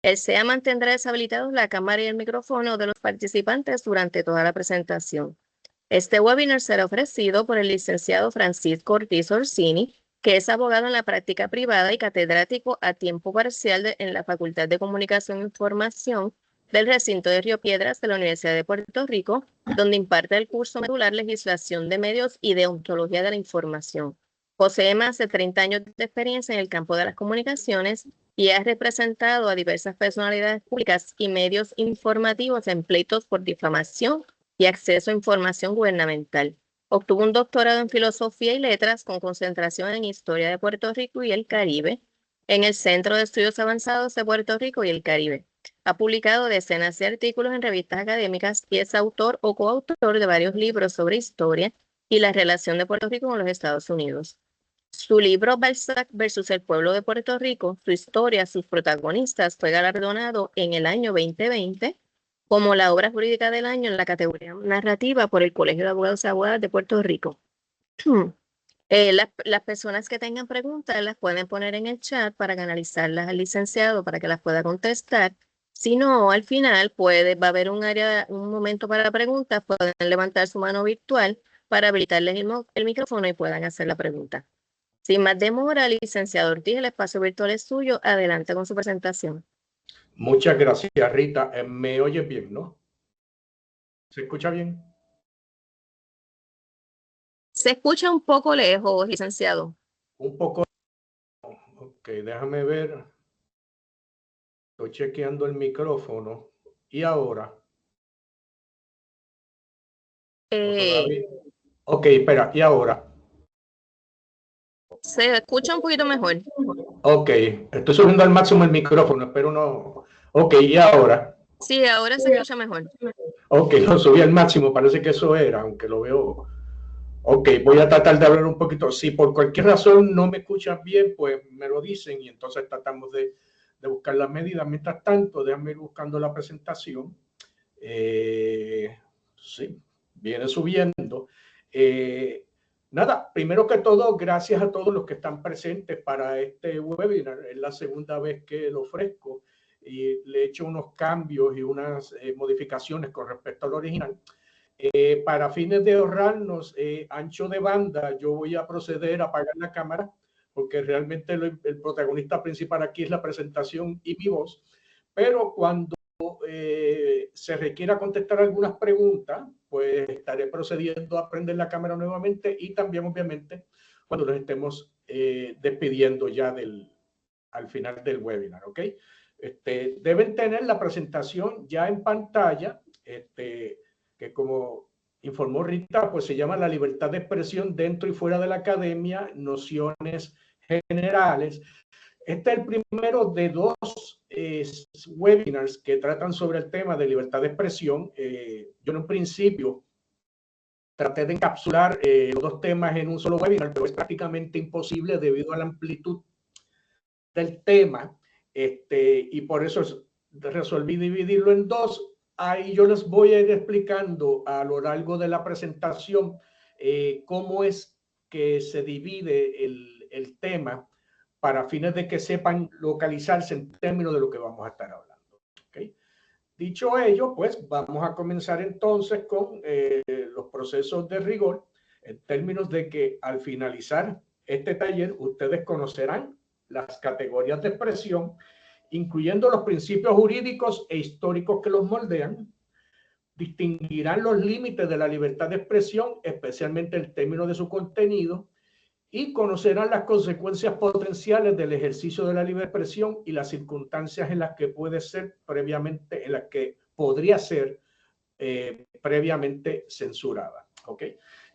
El SEA mantendrá deshabilitados la cámara y el micrófono de los participantes durante toda la presentación. Este webinar será ofrecido por el licenciado Francisco Ortiz Orsini, que es abogado en la práctica privada y catedrático a tiempo parcial en la Facultad de Comunicación e Información del recinto de Río Piedras de la Universidad de Puerto Rico, donde imparte el curso medular Legislación de Medios y Deontología de la Información. Posee más de 30 años de experiencia en el campo de las comunicaciones y ha representado a diversas personalidades públicas y medios informativos en pleitos por difamación y acceso a información gubernamental. Obtuvo un doctorado en Filosofía y Letras con concentración en Historia de Puerto Rico y el Caribe en el Centro de Estudios Avanzados de Puerto Rico y el Caribe. Ha publicado decenas de artículos en revistas académicas y es autor o coautor de varios libros sobre historia y la relación de Puerto Rico con los Estados Unidos. Su libro Balzac versus el pueblo de Puerto Rico, su historia, sus protagonistas, fue galardonado en el año 2020 como la obra jurídica del año en la categoría narrativa por el Colegio de Abogados y Abogadas de Puerto Rico. Las personas que tengan preguntas las pueden poner en el chat para canalizarlas al licenciado para que las pueda contestar. Si no, al final va a haber un momento para preguntas, pueden levantar su mano virtual para habilitarles el micrófono y puedan hacer la pregunta. Sin más demora, licenciado Ortiz, el espacio virtual es suyo. Adelante con su presentación. Muchas gracias, Rita. ¿Me oyes bien, no? ¿Se escucha bien? Se escucha un poco lejos, licenciado. Un poco. Ok, déjame ver. Estoy chequeando el micrófono. ¿Y ahora? Ok, espera. ¿Y ahora? Se escucha un poquito mejor. Ok, estoy subiendo al máximo el micrófono, espero no. Ok, ¿y ahora? Sí, ahora se escucha mejor. Ok, lo subí al máximo, parece que eso era, aunque lo veo. Ok, voy a tratar de hablar un poquito. Si por cualquier razón no me escuchan bien, pues me lo dicen y entonces tratamos de buscar las medidas. Mientras tanto, déjame ir buscando la presentación. Sí, viene subiendo. Nada, primero que todo, gracias a todos los que están presentes para este webinar. Es la segunda vez que lo ofrezco y le he hecho unos cambios y unas modificaciones con respecto al original. Para fines de ahorrarnos ancho de banda, yo voy a proceder a apagar la cámara porque realmente el protagonista principal aquí es la presentación y mi voz. Pero cuando se requiera contestar algunas preguntas, pues estaré procediendo a prender la cámara nuevamente y también, obviamente, cuando nos estemos despidiendo ya al final del webinar, ¿ok? Deben tener la presentación ya en pantalla, que como informó Rita, pues se llama La libertad de expresión dentro y fuera de la academia, nociones generales. Este es el primero de dos webinars que tratan sobre el tema de libertad de expresión. Yo en un principio traté de encapsular los dos temas en un solo webinar, pero es prácticamente imposible debido a la amplitud del tema, y por eso resolví dividirlo en dos. Ahí yo les voy a ir explicando a lo largo de la presentación cómo es que se divide el tema para fines de que sepan localizarse en términos de lo que vamos a estar hablando. ¿Okay? Dicho ello, pues vamos a comenzar entonces con los procesos de rigor, en términos de que al finalizar este taller ustedes conocerán las categorías de expresión, incluyendo los principios jurídicos e históricos que los moldean, distinguirán los límites de la libertad de expresión, especialmente el término de su contenido, y conocerán las consecuencias potenciales del ejercicio de la libre expresión y las circunstancias en las que puede ser previamente, en las que podría ser previamente censurada. ¿Ok?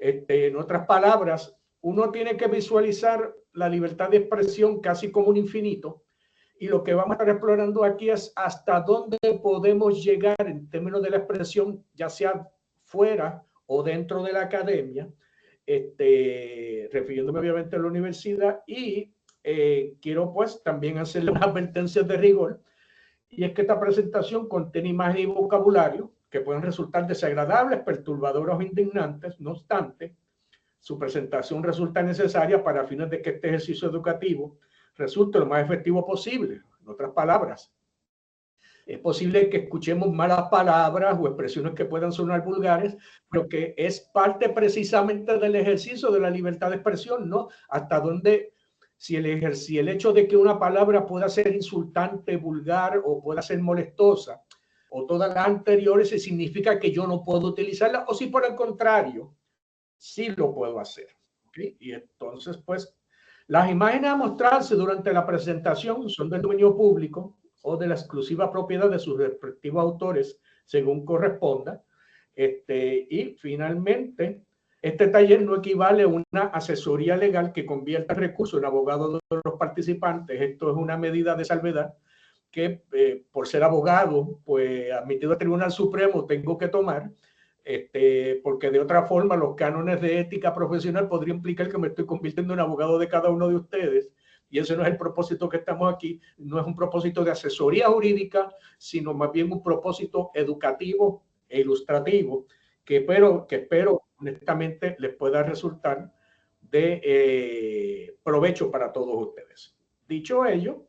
En otras palabras, uno tiene que visualizar la libertad de expresión casi como un infinito, y lo que vamos a estar explorando aquí es hasta dónde podemos llegar en términos de la expresión, ya sea fuera o dentro de la academia, refiriéndome obviamente a la universidad, y quiero pues también hacerle unas advertencias de rigor, y es que esta presentación contiene imagen y vocabulario que pueden resultar desagradables, perturbadoras o indignantes. No obstante, su presentación resulta necesaria para fines de que este ejercicio educativo resulte lo más efectivo posible. En otras palabras, Es posible que escuchemos malas palabras o expresiones que puedan sonar vulgares, pero que es parte precisamente del ejercicio de la libertad de expresión, ¿no? Hasta dónde, si el hecho de que una palabra pueda ser insultante, vulgar o pueda ser molestosa, o todas las anteriores, se significa que yo no puedo utilizarla, o si por el contrario, sí lo puedo hacer. ¿Okay? Y entonces, pues, las imágenes a mostrarse durante la presentación son del dominio público o de la exclusiva propiedad de sus respectivos autores, según corresponda. Y finalmente, este taller no equivale a una asesoría legal que convierta el recurso en abogado de los participantes. Esto es una medida de salvedad que por ser abogado, pues admitido al Tribunal Supremo, tengo que tomar, porque de otra forma los cánones de ética profesional podrían implicar que me estoy convirtiendo en abogado de cada uno de ustedes, y ese no es el propósito que estamos aquí, no es un propósito de asesoría jurídica, sino más bien un propósito educativo e ilustrativo, que espero honestamente les pueda resultar de provecho para todos ustedes. Dicho ello,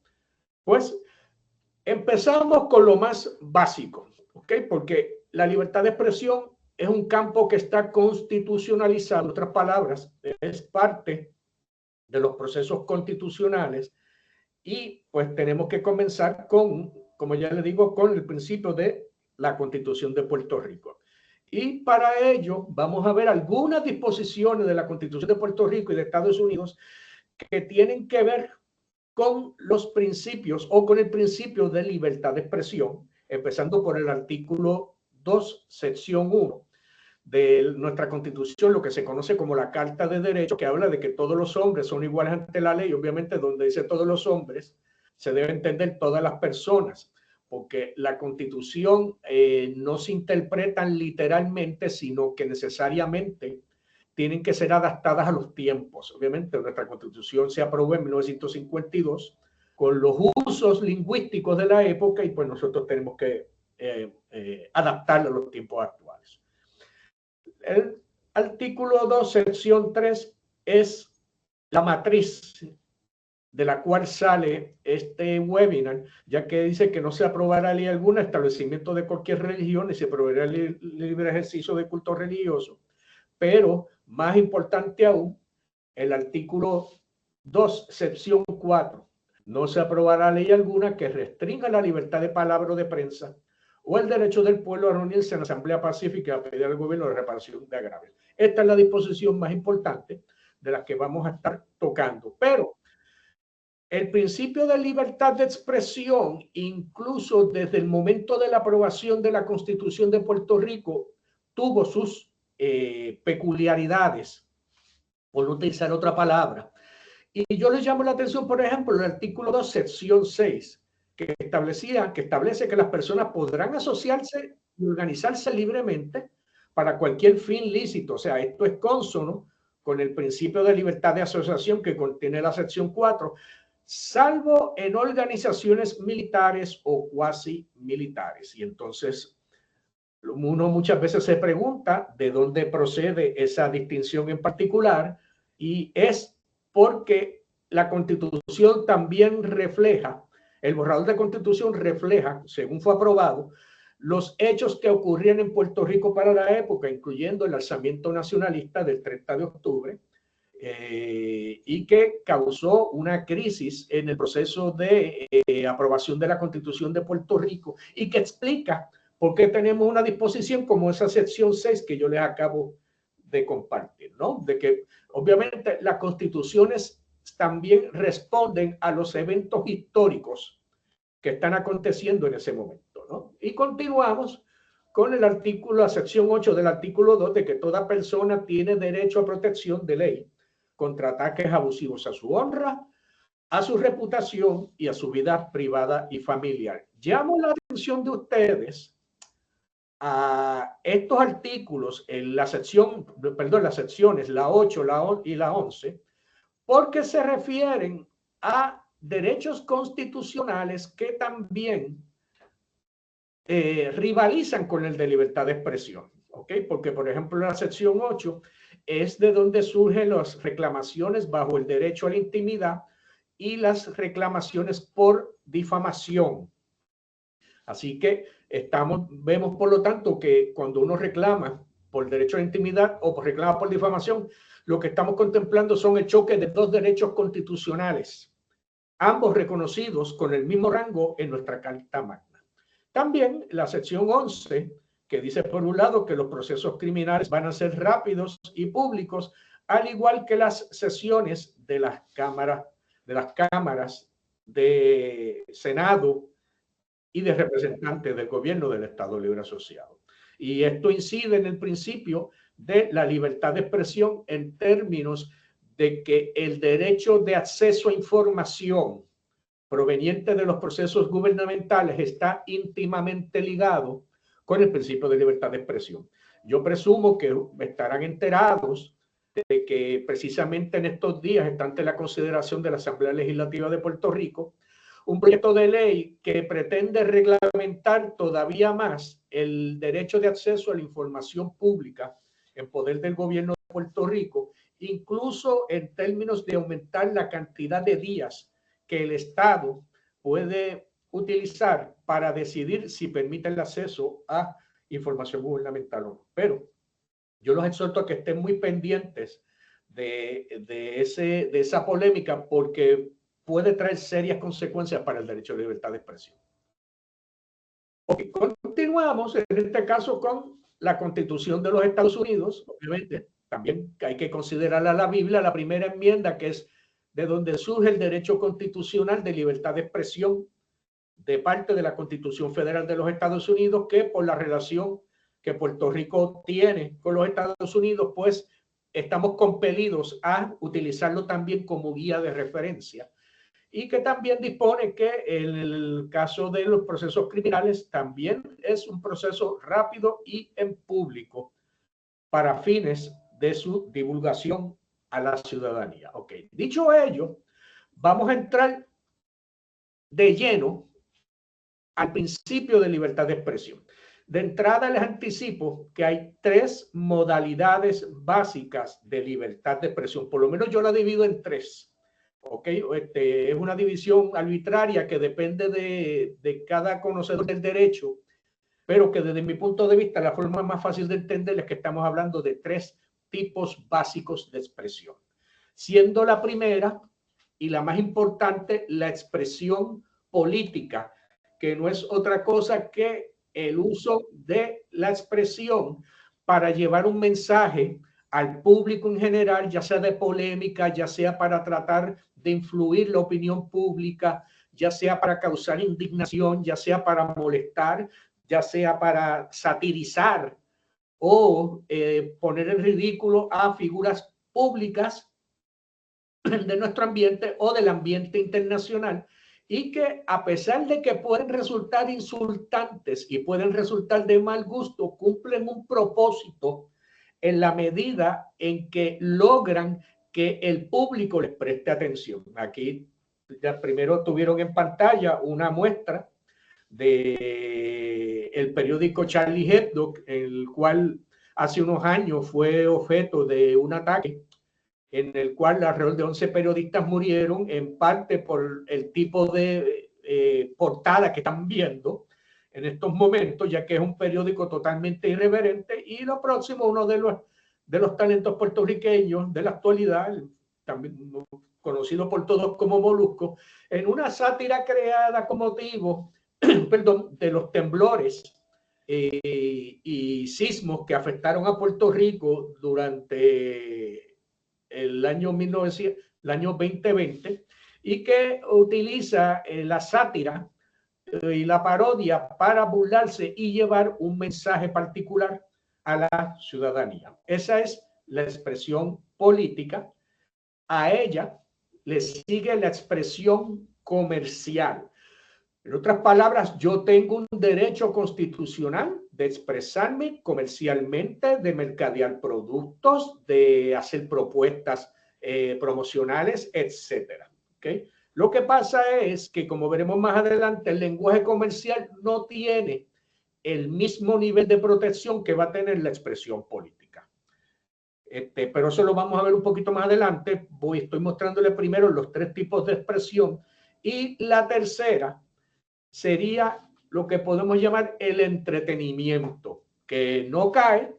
pues empezamos con lo más básico, ¿ok? Porque la libertad de expresión es un campo que está constitucionalizado, en otras palabras, es parte de los procesos constitucionales y pues tenemos que comenzar con, como ya le digo, con el principio de la Constitución de Puerto Rico. Y para ello vamos a ver algunas disposiciones de la Constitución de Puerto Rico y de Estados Unidos que tienen que ver con los principios o con el principio de libertad de expresión, empezando por el artículo 2, sección 1 de nuestra Constitución, lo que se conoce como la Carta de Derechos, que habla de que todos los hombres son iguales ante la ley. Obviamente, donde dice todos los hombres, se debe entender todas las personas, porque la Constitución no se interpreta literalmente, sino que necesariamente tienen que ser adaptadas a los tiempos. Obviamente, nuestra Constitución se aprobó en 1952 con los usos lingüísticos de la época y pues nosotros tenemos que adaptarla a los tiempos actuales. El artículo 2, sección 3, es la matriz de la cual sale este webinar, ya que dice que no se aprobará ley alguna establecimiento de cualquier religión y se proveerá el libre ejercicio de culto religioso. Pero, más importante aún, el artículo 2, sección 4, no se aprobará ley alguna que restrinja la libertad de palabra o de prensa o el derecho del pueblo a reunirse en la Asamblea Pacífica y a pedir al gobierno de reparación de agravios. Esta es la disposición más importante de las que vamos a estar tocando. Pero el principio de libertad de expresión, incluso desde el momento de la aprobación de la Constitución de Puerto Rico, tuvo sus peculiaridades, por no utilizar otra palabra. Y yo les llamo la atención, por ejemplo, el artículo 2, sección 6, que establece que las personas podrán asociarse y organizarse libremente para cualquier fin lícito. O sea, esto es consono con el principio de libertad de asociación que contiene la sección 4, salvo en organizaciones militares o cuasi militares. Y entonces uno muchas veces se pregunta de dónde procede esa distinción en particular, y es porque la Constitución también refleja, el borrador de Constitución refleja, según fue aprobado, los hechos que ocurrían en Puerto Rico para la época, incluyendo el alzamiento nacionalista del 30 de octubre, y que causó una crisis en el proceso de aprobación de la Constitución de Puerto Rico y que explica por qué tenemos una disposición como esa sección 6 que yo les acabo de compartir, ¿no? De que obviamente las constituciones también responden a los eventos históricos que están aconteciendo en ese momento, ¿no? Y continuamos con el artículo, la sección 8 del artículo 2, de que toda persona tiene derecho a protección de ley contra ataques abusivos a su honra, a su reputación y a su vida privada y familiar. Llamo la atención de ustedes a estos artículos en la sección, perdón, las secciones, la 8 y la 11, porque se refieren a derechos constitucionales que también rivalizan con el de libertad de expresión, ¿ok? Porque, por ejemplo, la sección 8 es de donde surgen las reclamaciones bajo el derecho a la intimidad y las reclamaciones por difamación. Así que vemos por lo tanto que cuando uno reclama por derecho a la intimidad o reclama por difamación, lo que estamos contemplando son el choque de dos derechos constitucionales, ambos reconocidos con el mismo rango en nuestra Carta Magna. También la sección 11, que dice por un lado que los procesos criminales van a ser rápidos y públicos, al igual que las sesiones de las cámaras de Senado y de representantes del gobierno del Estado Libre Asociado. Y esto incide en el principio de la libertad de expresión en términos de que el derecho de acceso a información proveniente de los procesos gubernamentales está íntimamente ligado con el principio de libertad de expresión. Yo presumo que estarán enterados de que precisamente en estos días está ante la consideración de la Asamblea Legislativa de Puerto Rico un proyecto de ley que pretende reglamentar todavía más el derecho de acceso a la información pública en poder del gobierno de Puerto Rico, incluso en términos de aumentar la cantidad de días que el Estado puede utilizar para decidir si permite el acceso a información gubernamental o no. Pero yo los exhorto a que estén muy pendientes de esa polémica, porque puede traer serias consecuencias para el derecho a la libertad de expresión. Okay, continuamos en este caso con la Constitución de los Estados Unidos. Obviamente, también hay que considerar a la Biblia, la primera enmienda, que es de donde surge el derecho constitucional de libertad de expresión de parte de la Constitución Federal de los Estados Unidos, que por la relación que Puerto Rico tiene con los Estados Unidos, pues estamos compelidos a utilizarlo también como guía de referencia, y que también dispone que en el caso de los procesos criminales también es un proceso rápido y en público para fines de su divulgación a la ciudadanía. Ok, dicho ello, vamos a entrar de lleno al principio de libertad de expresión. De entrada les anticipo que hay tres modalidades básicas de libertad de expresión. Por lo menos yo la divido en tres. ¿Okay? Es una división arbitraria que depende de cada conocedor del derecho, pero que desde mi punto de vista la forma más fácil de entender es que estamos hablando de tres tipos básicos de expresión, siendo la primera y la más importante la expresión política, que no es otra cosa que el uso de la expresión para llevar un mensaje al público en general, ya sea de polémica, ya sea para tratar de influir la opinión pública, ya sea para causar indignación, ya sea para molestar, ya sea para satirizar o poner en ridículo a figuras públicas de nuestro ambiente o del ambiente internacional, y que a pesar de que pueden resultar insultantes y pueden resultar de mal gusto, cumplen un propósito en la medida en que logran que el público les preste atención. Aquí ya primero tuvieron en pantalla una muestra de el periódico Charlie Hebdo, el cual hace unos años fue objeto de un ataque en el cual alrededor de 11 periodistas murieron, en parte por el tipo de portada que están viendo en estos momentos, ya que es un periódico totalmente irreverente. Y lo próximo, uno de los talentos puertorriqueños de la actualidad, también conocido por todos como Molusco, en una sátira creada con motivo perdón, de los temblores y sismos que afectaron a Puerto Rico durante el año 2020, y que utiliza la sátira y la parodia para burlarse y llevar un mensaje particular a la ciudadanía. Esa es la expresión política. A ella le sigue la expresión comercial. En otras palabras, yo tengo un derecho constitucional de expresarme comercialmente, de mercadear productos, de hacer propuestas promocionales, etcétera. ¿Okay? Lo que pasa es que, como veremos más adelante, el lenguaje comercial no tiene el mismo nivel de protección que va a tener la expresión política. Pero eso lo vamos a ver un poquito más adelante. Estoy mostrándole primero los tres tipos de expresión, y la tercera sería lo que podemos llamar el entretenimiento, que no cae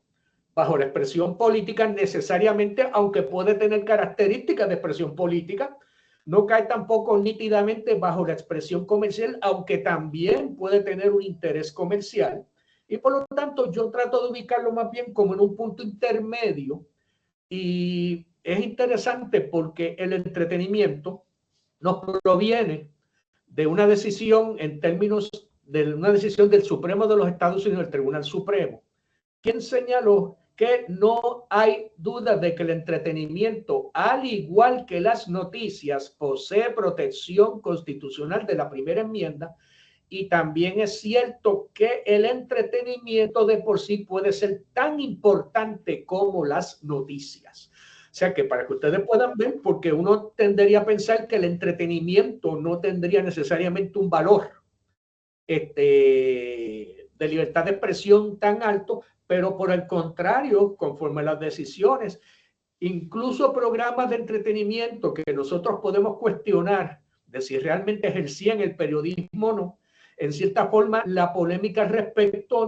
bajo la expresión política necesariamente, aunque puede tener características de expresión política, no cae tampoco nítidamente bajo la expresión comercial, aunque también puede tener un interés comercial. Y por lo tanto, yo trato de ubicarlo más bien como en un punto intermedio. Y es interesante porque el entretenimiento nos proviene de una decisión en términos de una decisión del Supremo de los Estados Unidos, del Tribunal Supremo, quien señaló que no hay duda de que el entretenimiento, al igual que las noticias, posee protección constitucional de la primera enmienda, y también es cierto que el entretenimiento de por sí puede ser tan importante como las noticias. O sea que para que ustedes puedan ver, porque uno tendería a pensar que el entretenimiento no tendría necesariamente un valor de libertad de expresión tan alto, pero por el contrario, conforme a las decisiones, incluso programas de entretenimiento que nosotros podemos cuestionar de si realmente ejercían el periodismo o no, en cierta forma la polémica al respecto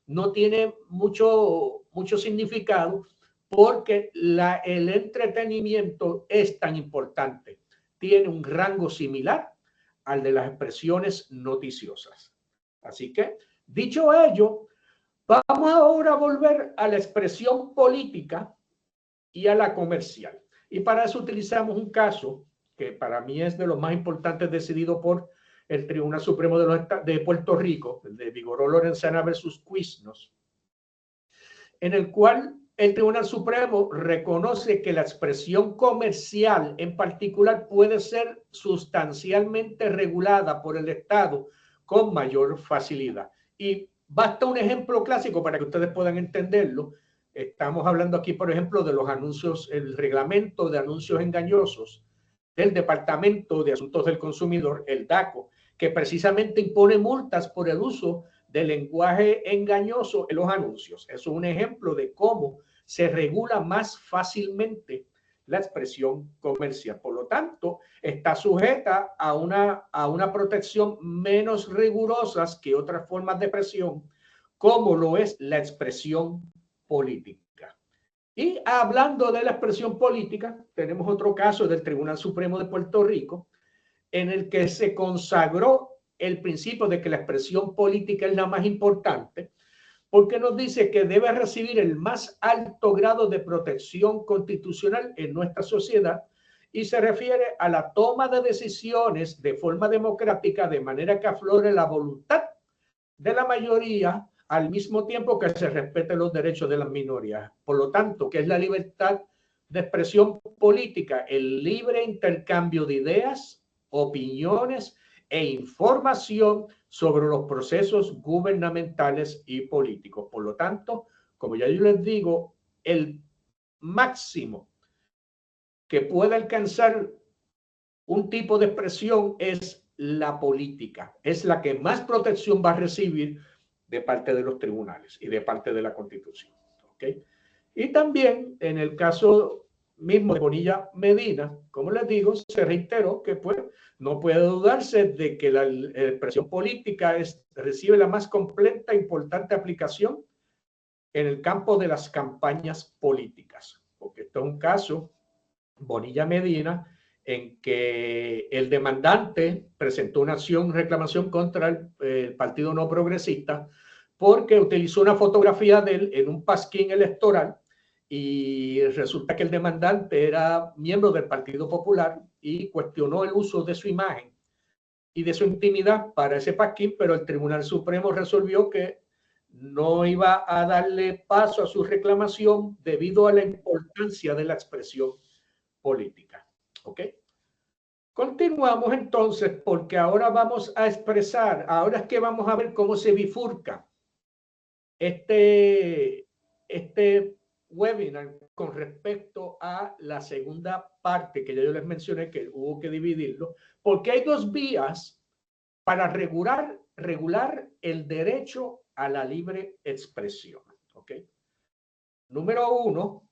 no tiene mucho significado, porque el entretenimiento es tan importante, tiene un rango similar al de las expresiones noticiosas. Así que, dicho ello, vamos ahora a volver a la expresión política y a la comercial. Y para eso utilizamos un caso que para mí es de los más importantes, decidido por el Tribunal Supremo de Puerto Rico, el de Vigoró Lorenzana versus Quiznos, en el cual el Tribunal Supremo reconoce que la expresión comercial en particular puede ser sustancialmente regulada por el Estado con mayor facilidad. Y basta un ejemplo clásico para que ustedes puedan entenderlo. Estamos hablando aquí, por ejemplo, de los anuncios, el reglamento de anuncios engañosos del Departamento de Asuntos del Consumidor, el DACO, que precisamente impone multas por el uso del lenguaje engañoso en los anuncios. Eso es un ejemplo de cómo se regula más fácilmente la expresión comercial. Por lo tanto, está sujeta a una protección menos rigurosa que otras formas de expresión, como lo es la expresión política. Y hablando de la expresión política, tenemos otro caso del Tribunal Supremo de Puerto Rico, en el que se consagró el principio de que la expresión política es la más importante, porque nos dice que debe recibir el más alto grado de protección constitucional en nuestra sociedad, y se refiere a la toma de decisiones de forma democrática, de manera que aflore la voluntad de la mayoría al mismo tiempo que se respeten los derechos de las minorías. Por lo tanto, ¿qué es la libertad de expresión política? El libre intercambio de ideas, opiniones e información sobre los procesos gubernamentales y políticos. Por lo tanto, como ya yo les digo, el máximo que puede alcanzar un tipo de expresión es la política. Es la que más protección va a recibir de parte de los tribunales y de parte de la Constitución. ¿Okay? Y también en el caso mismo de Bonilla Medina, como les digo, se reiteró que pues, no puede dudarse de que la expresión política recibe la más completa e importante aplicación en el campo de las campañas políticas. Porque esto es un caso, Bonilla Medina, en que el demandante presentó una reclamación contra el Partido No Progresista porque utilizó una fotografía de él en un pasquín electoral, y resulta que el demandante era miembro del Partido Popular y cuestionó el uso de su imagen y de su intimidad para ese pasquín, pero el Tribunal Supremo resolvió que no iba a darle paso a su reclamación debido a la importancia de la expresión política. ¿Ok? Continuamos entonces, porque ahora vamos a expresar, ahora es que vamos a ver cómo se bifurca este webinar con respecto a la segunda parte que ya yo les mencioné, que hubo que dividirlo, porque hay dos vías para regular el derecho a la libre expresión. ¿Ok? Número uno,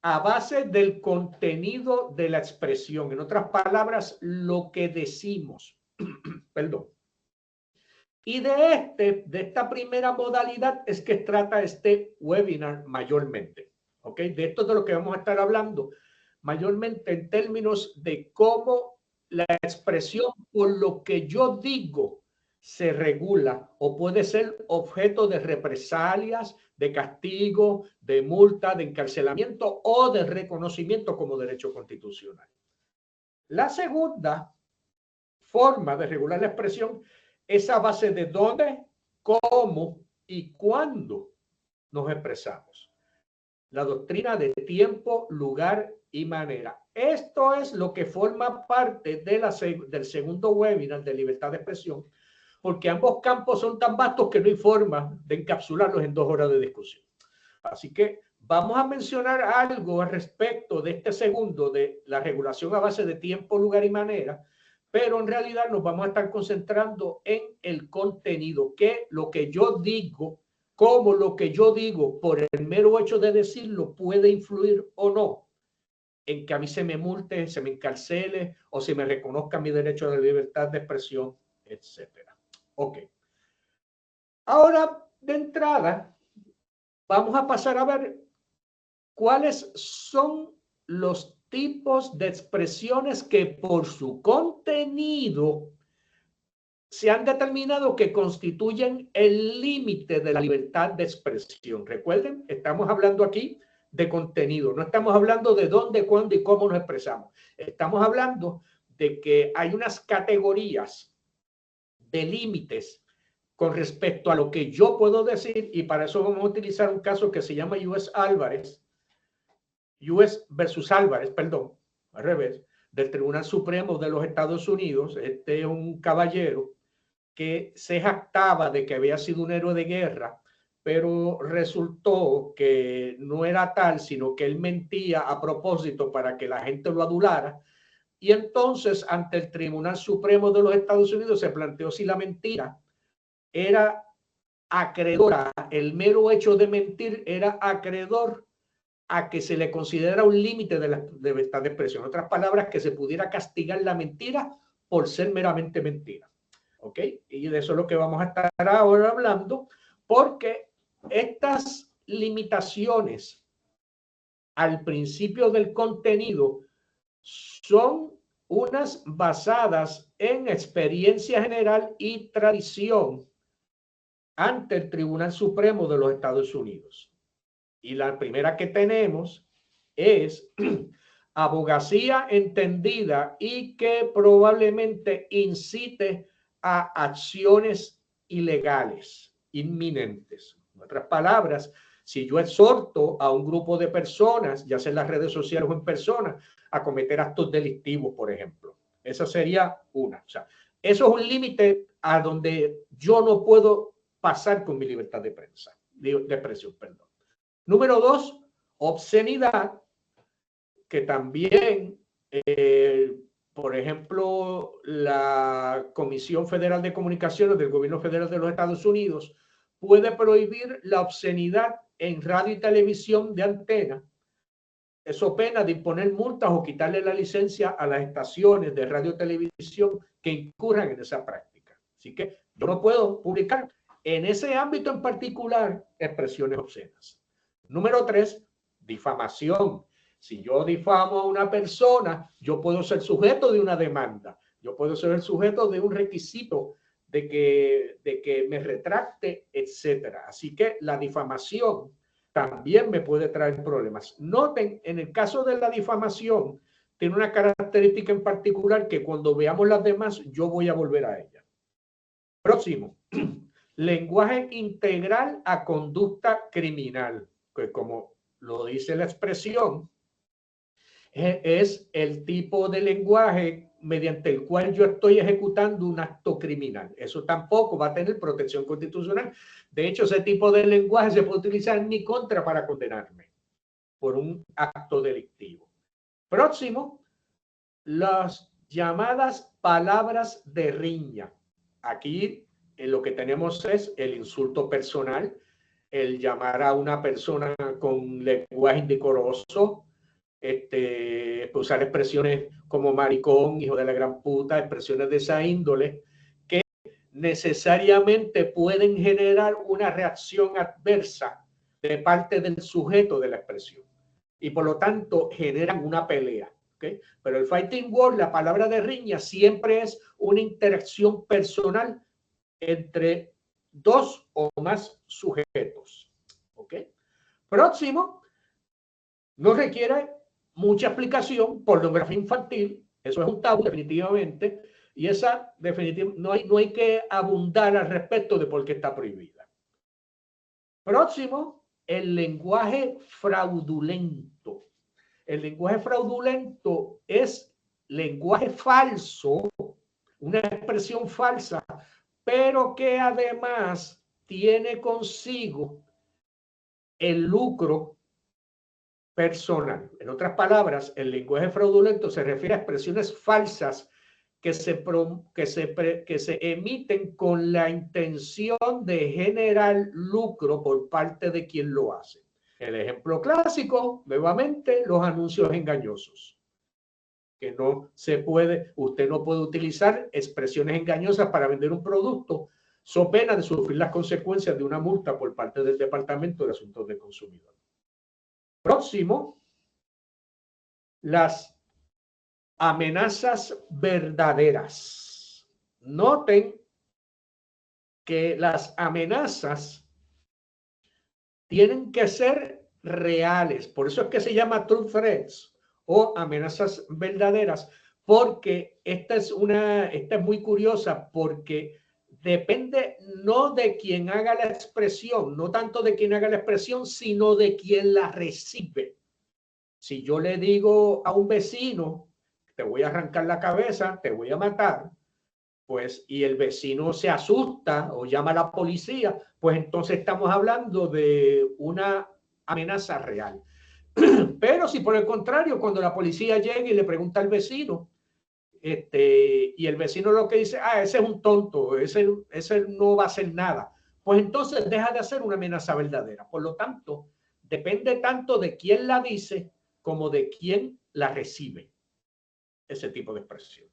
a base del contenido de la expresión, en otras palabras, lo que decimos. Perdón. Y de esta primera modalidad es que trata este webinar mayormente. ¿Ok? De esto es de lo que vamos a estar hablando mayormente en términos de cómo la expresión por lo que yo digo se regula o puede ser objeto de represalias, de castigo, de multa, de encarcelamiento o de reconocimiento como derecho constitucional. La segunda forma de regular la expresión es a base de dónde, cómo y cuándo nos expresamos. La doctrina de tiempo, lugar y manera. Esto es lo que forma parte de del segundo webinar de libertad de expresión, porque ambos campos son tan vastos que no hay forma de encapsularlos en 2 horas de discusión. Así que vamos a mencionar algo al respecto de este segundo, de la regulación a base de tiempo, lugar y manera, pero en realidad nos vamos a estar concentrando en el contenido, que lo que yo digo, cómo lo que yo digo por el mero hecho de decirlo puede influir o no en que a mí se me multe, se me encarcele o se me reconozca mi derecho de libertad de expresión, etcétera. Ok. Ahora, de entrada, vamos a pasar a ver cuáles son los tipos de expresiones que por su contenido se han determinado que constituyen el límite de la libertad de expresión. Recuerden, estamos hablando aquí de contenido, no estamos hablando de dónde, cuándo y cómo nos expresamos. Estamos hablando de que hay unas categorías de límites con respecto a lo que yo puedo decir, y para eso vamos a utilizar un caso que se llama US versus Álvarez, perdón, al revés, del Tribunal Supremo de los Estados Unidos. Este es un caballero que se jactaba de que había sido un héroe de guerra, pero resultó que no era tal, sino que él mentía a propósito para que la gente lo adulara. Y entonces, ante el Tribunal Supremo de los Estados Unidos, se planteó si la mentira era acreedora, el mero hecho de mentir era acreedor a que se le considera un límite de la libertad de expresión. En otras palabras, que se pudiera castigar la mentira por ser meramente mentira. ¿Ok? Y de eso es lo que vamos a estar ahora hablando, porque estas limitaciones al principio del contenido son unas basadas en experiencia general y tradición ante el Tribunal Supremo de los Estados Unidos. Y la primera que tenemos es abogacía entendida y que probablemente incite a acciones ilegales, inminentes. En otras palabras, si yo exhorto a un grupo de personas, ya sea en las redes sociales o en persona, a cometer actos delictivos, por ejemplo. Esa sería una. O sea, eso es un límite a donde yo no puedo pasar con mi libertad de prensa, de expresión, perdón. Número 2, obscenidad, que también, por ejemplo, la Comisión Federal de Comunicaciones del Gobierno Federal de los Estados Unidos puede prohibir la obscenidad en radio y televisión de antena. Eso pena de imponer multas o quitarle la licencia a las estaciones de radio y televisión que incurran en esa práctica. Así que yo no puedo publicar en ese ámbito en particular expresiones obscenas. Número 3, difamación. Si yo difamo a una persona, yo puedo ser sujeto de una demanda. Yo puedo ser el sujeto de un requisito de que me retracte, etcétera. Así que la difamación también me puede traer problemas. Noten, en el caso de la difamación, tiene una característica en particular que cuando veamos las demás, yo voy a volver a ella. Próximo. Lenguaje integral a conducta criminal, que como lo dice la expresión, es el tipo de lenguaje mediante el cual yo estoy ejecutando un acto criminal. Eso tampoco va a tener protección constitucional. De hecho, ese tipo de lenguaje se puede utilizar en mi contra para condenarme por un acto delictivo. Próximo, las llamadas palabras de riña. Aquí lo que tenemos es el insulto personal, el llamar a una persona con lenguaje indecoroso, usar expresiones como maricón, hijo de la gran puta, expresiones de esa índole que necesariamente pueden generar una reacción adversa de parte del sujeto de la expresión y por lo tanto generan una pelea. ¿Okay? Pero el fighting word, la palabra de riña, siempre es una interacción personal entre dos o más sujetos. ¿Okay? Próximo, no requiere mucha explicación, pornografía infantil, eso es un tabú definitivamente, y esa definitivamente no hay que abundar al respecto de por qué está prohibida. Próximo, el lenguaje fraudulento. El lenguaje fraudulento es lenguaje falso, una expresión falsa, pero que además tiene consigo el lucro personal. En otras palabras, el lenguaje fraudulento se refiere a expresiones falsas que se emiten con la intención de generar lucro por parte de quien lo hace. El ejemplo clásico, nuevamente, los anuncios engañosos. Que no se puede, usted no puede utilizar expresiones engañosas para vender un producto, so pena de sufrir las consecuencias de una multa por parte del Departamento de Asuntos del Consumidor. Próximo, las amenazas verdaderas. Noten que las amenazas tienen que ser reales. Por eso es que se llama true threats o amenazas verdaderas, porque esta es muy curiosa porque depende no de quien haga la expresión, no tanto de quien haga la expresión, sino de quien la recibe. Si yo le digo a un vecino, te voy a arrancar la cabeza, te voy a matar, pues, y el vecino se asusta o llama a la policía, pues entonces estamos hablando de una amenaza real. Pero si por el contrario, cuando la policía llega y le pregunta al vecino, y el vecino lo que dice, ese es un tonto, ese no va a hacer nada, pues entonces deja de hacer una amenaza verdadera. Por lo tanto, depende tanto de quién la dice como de quién la recibe, ese tipo de expresión.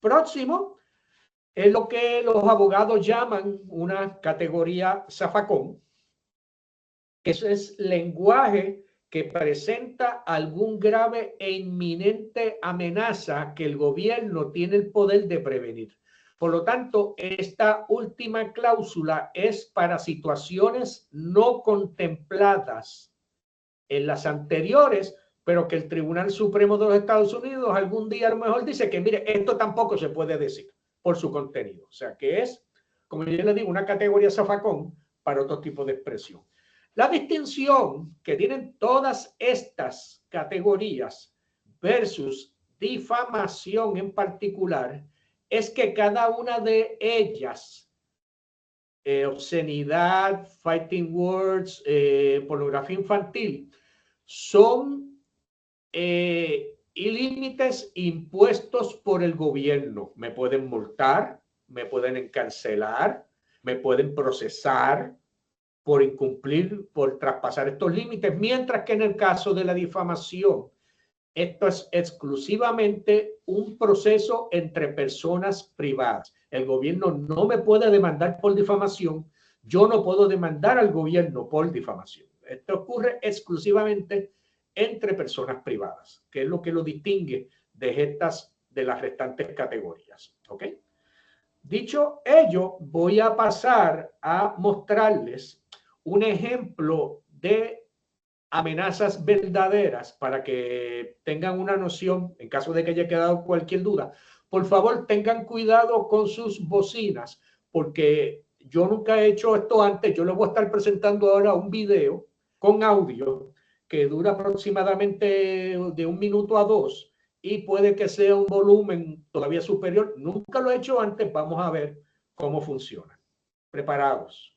Próximo es lo que los abogados llaman una categoría zafacón. Eso es lenguaje que presenta algún grave e inminente amenaza que el gobierno tiene el poder de prevenir. Por lo tanto, esta última cláusula es para situaciones no contempladas en las anteriores, pero que el Tribunal Supremo de los Estados Unidos algún día a lo mejor dice que, mire, esto tampoco se puede decir por su contenido. O sea, que es, como yo le digo, una categoría zafacón para otro tipo de expresión. La distinción que tienen todas estas categorías versus difamación en particular es que cada una de ellas, obscenidad, fighting words, pornografía infantil, son límites impuestos por el gobierno. Me pueden multar, me pueden encarcelar, me pueden procesar por incumplir, por traspasar estos límites, mientras que en el caso de la difamación, esto es exclusivamente un proceso entre personas privadas. El gobierno no me puede demandar por difamación, yo no puedo demandar al gobierno por difamación. Esto ocurre exclusivamente entre personas privadas, que es lo que lo distingue de las restantes categorías. ¿Ok? Dicho ello, voy a pasar a mostrarles un ejemplo de amenazas verdaderas para que tengan una noción en caso de que haya quedado cualquier duda. Por favor, tengan cuidado con sus bocinas, porque yo nunca he hecho esto antes. Yo les voy a estar presentando ahora un video con audio que dura aproximadamente de 1 minuto a 2 y puede que sea un volumen todavía superior. Nunca lo he hecho antes. Vamos a ver cómo funciona. Preparados.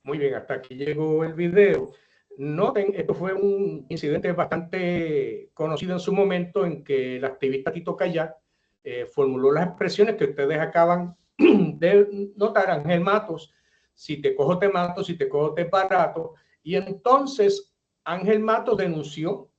Muy bien, hasta aquí llegó el video. Noten, esto fue un incidente bastante conocido en su momento en que el activista Tito Kayak formuló las expresiones que ustedes acaban de notar. Ángel Matos, si te cojo te mato, si te cojo te barato. Y entonces Ángel Matos denunció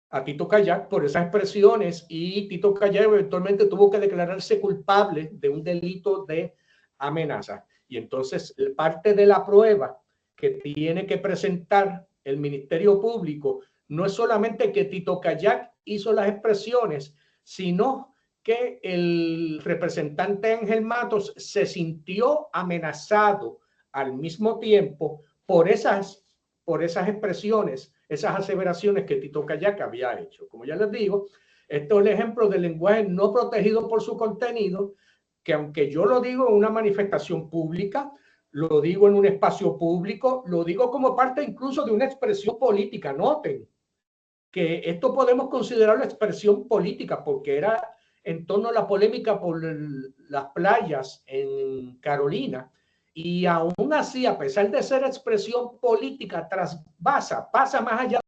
a Tito Kayak por esas expresiones y Tito Kayak eventualmente tuvo que declararse culpable de un delito de amenaza. Y entonces parte de la prueba que tiene que presentar el Ministerio Público no es solamente que Tito Kayak hizo las expresiones, sino que el representante Ángel Matos se sintió amenazado al mismo tiempo por esas expresiones, esas aseveraciones que Tito Kayak había hecho. Como ya les digo, esto es el ejemplo del lenguaje no protegido por su contenido, que aunque yo lo digo en una manifestación pública, lo digo en un espacio público, lo digo como parte incluso de una expresión política. Noten que esto podemos considerarlo expresión política porque era en torno a la polémica por las playas en Carolina. Y aún así, a pesar de ser expresión política, pasa más allá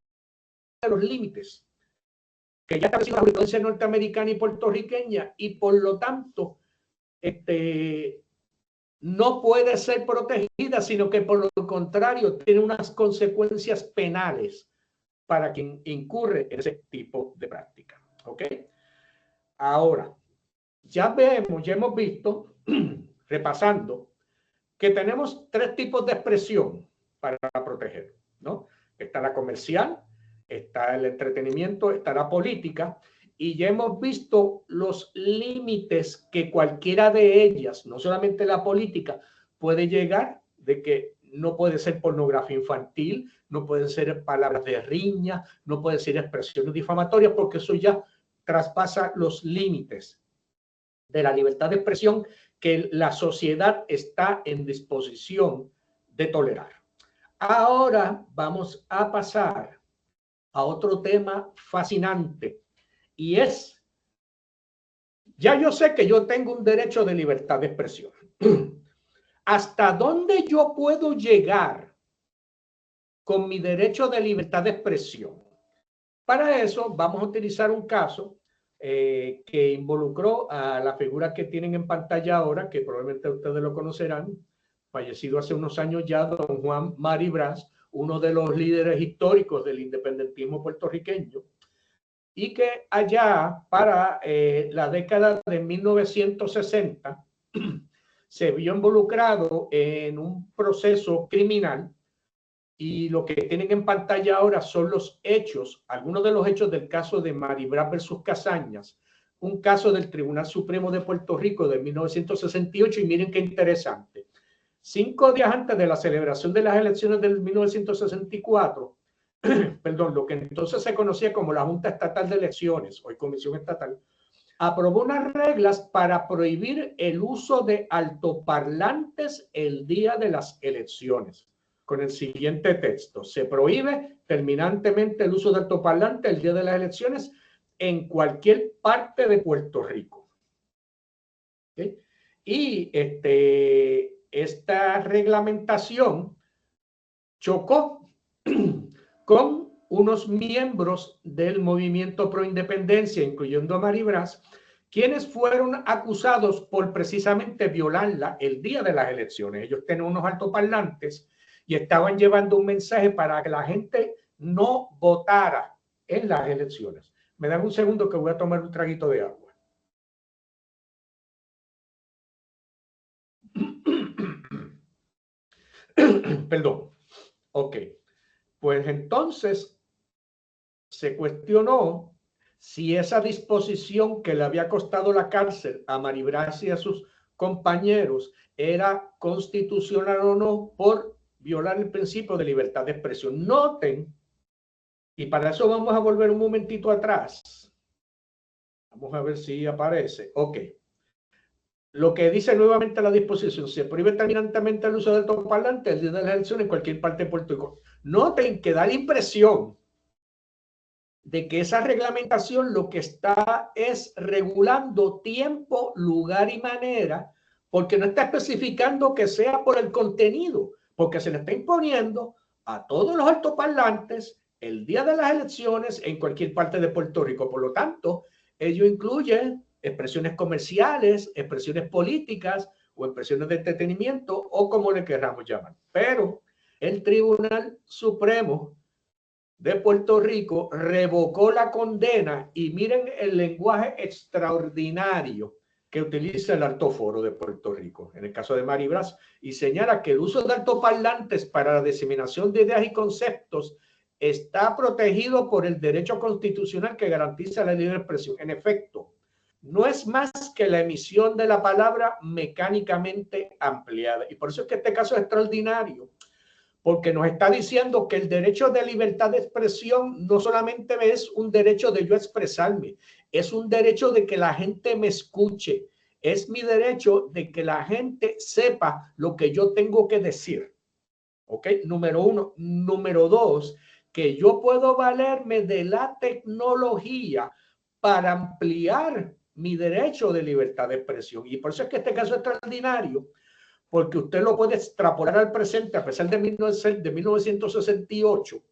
de los límites que ya establecido la jurisprudencia norteamericana y puertorriqueña, y por lo tanto no puede ser protegida, sino que por lo contrario tiene unas consecuencias penales para quien incurre en ese tipo de práctica. ¿Ok? Ahora, ya hemos visto, repasando, que tenemos tres tipos de expresión para proteger, ¿no? Está la comercial, está el entretenimiento, está la política, y ya hemos visto los límites que cualquiera de ellas, no solamente la política, puede llegar, de que no puede ser pornografía infantil, no pueden ser palabras de riña, no pueden ser expresiones difamatorias, porque eso ya traspasa los límites de la libertad de expresión que la sociedad está en disposición de tolerar. Ahora vamos a pasar a otro tema fascinante, y es, ya yo sé que yo tengo un derecho de libertad de expresión. ¿Hasta dónde yo puedo llegar con mi derecho de libertad de expresión? Para eso vamos a utilizar un caso que involucró a la figura que tienen en pantalla ahora, que probablemente ustedes lo conocerán, fallecido hace unos años ya, don Juan Mari Brás, uno de los líderes históricos del independentismo puertorriqueño, y que allá para la década de 1960 se vio involucrado en un proceso criminal. Y lo que tienen en pantalla ahora son los hechos, algunos de los hechos del caso de Mari Brás versus Casañas, un caso del Tribunal Supremo de Puerto Rico de 1968, y miren qué interesante. 5 días antes de la celebración de las elecciones del 1964, perdón, lo que entonces se conocía como la Junta Estatal de Elecciones, hoy Comisión Estatal, aprobó unas reglas para prohibir el uso de altoparlantes el día de las elecciones, con el siguiente texto: se prohíbe terminantemente el uso de altoparlante el día de las elecciones en cualquier parte de Puerto Rico. ¿Okay? Y esta reglamentación chocó con unos miembros del movimiento pro independencia, incluyendo a Mari Brás, quienes fueron acusados por precisamente violarla el día de las elecciones. Ellos tenían unos altoparlantes y estaban llevando un mensaje para que la gente no votara en las elecciones. Me dan un segundo que voy a tomar un traguito de agua. Perdón. Ok. Pues entonces se cuestionó si esa disposición que le había costado la cárcel a Mari Brás y a sus compañeros era constitucional o no por violar el principio de libertad de expresión. Noten, y para eso vamos a volver un momentito atrás. Vamos a ver si aparece. Ok. Lo que dice nuevamente la disposición: se prohíbe terminantemente el uso del altoparlante el día de las elecciones en cualquier parte de Puerto Rico. Noten que da la impresión de que esa reglamentación lo que está es regulando tiempo, lugar y manera, porque no está especificando que sea por el contenido, porque se le está imponiendo a todos los altoparlantes el día de las elecciones en cualquier parte de Puerto Rico. Por lo tanto, ello incluye expresiones comerciales, expresiones políticas o expresiones de entretenimiento o como le queramos llamar. Pero el Tribunal Supremo de Puerto Rico revocó la condena y miren el lenguaje extraordinario que utiliza el Alto Foro de Puerto Rico, en el caso de Maribras, y señala que el uso de altoparlantes para la diseminación de ideas y conceptos está protegido por el derecho constitucional que garantiza la libre expresión. En efecto, no es más que la emisión de la palabra mecánicamente ampliada. Y por eso es que este caso es extraordinario, porque nos está diciendo que el derecho de libertad de expresión no solamente es un derecho de yo expresarme, es un derecho de que la gente me escuche, es mi derecho de que la gente sepa lo que yo tengo que decir. ¿Ok? Número uno. Número dos, que yo puedo valerme de la tecnología para ampliar mi derecho de libertad de expresión. Y por eso es que este caso es extraordinario, porque usted lo puede extrapolar al presente a pesar de 1968.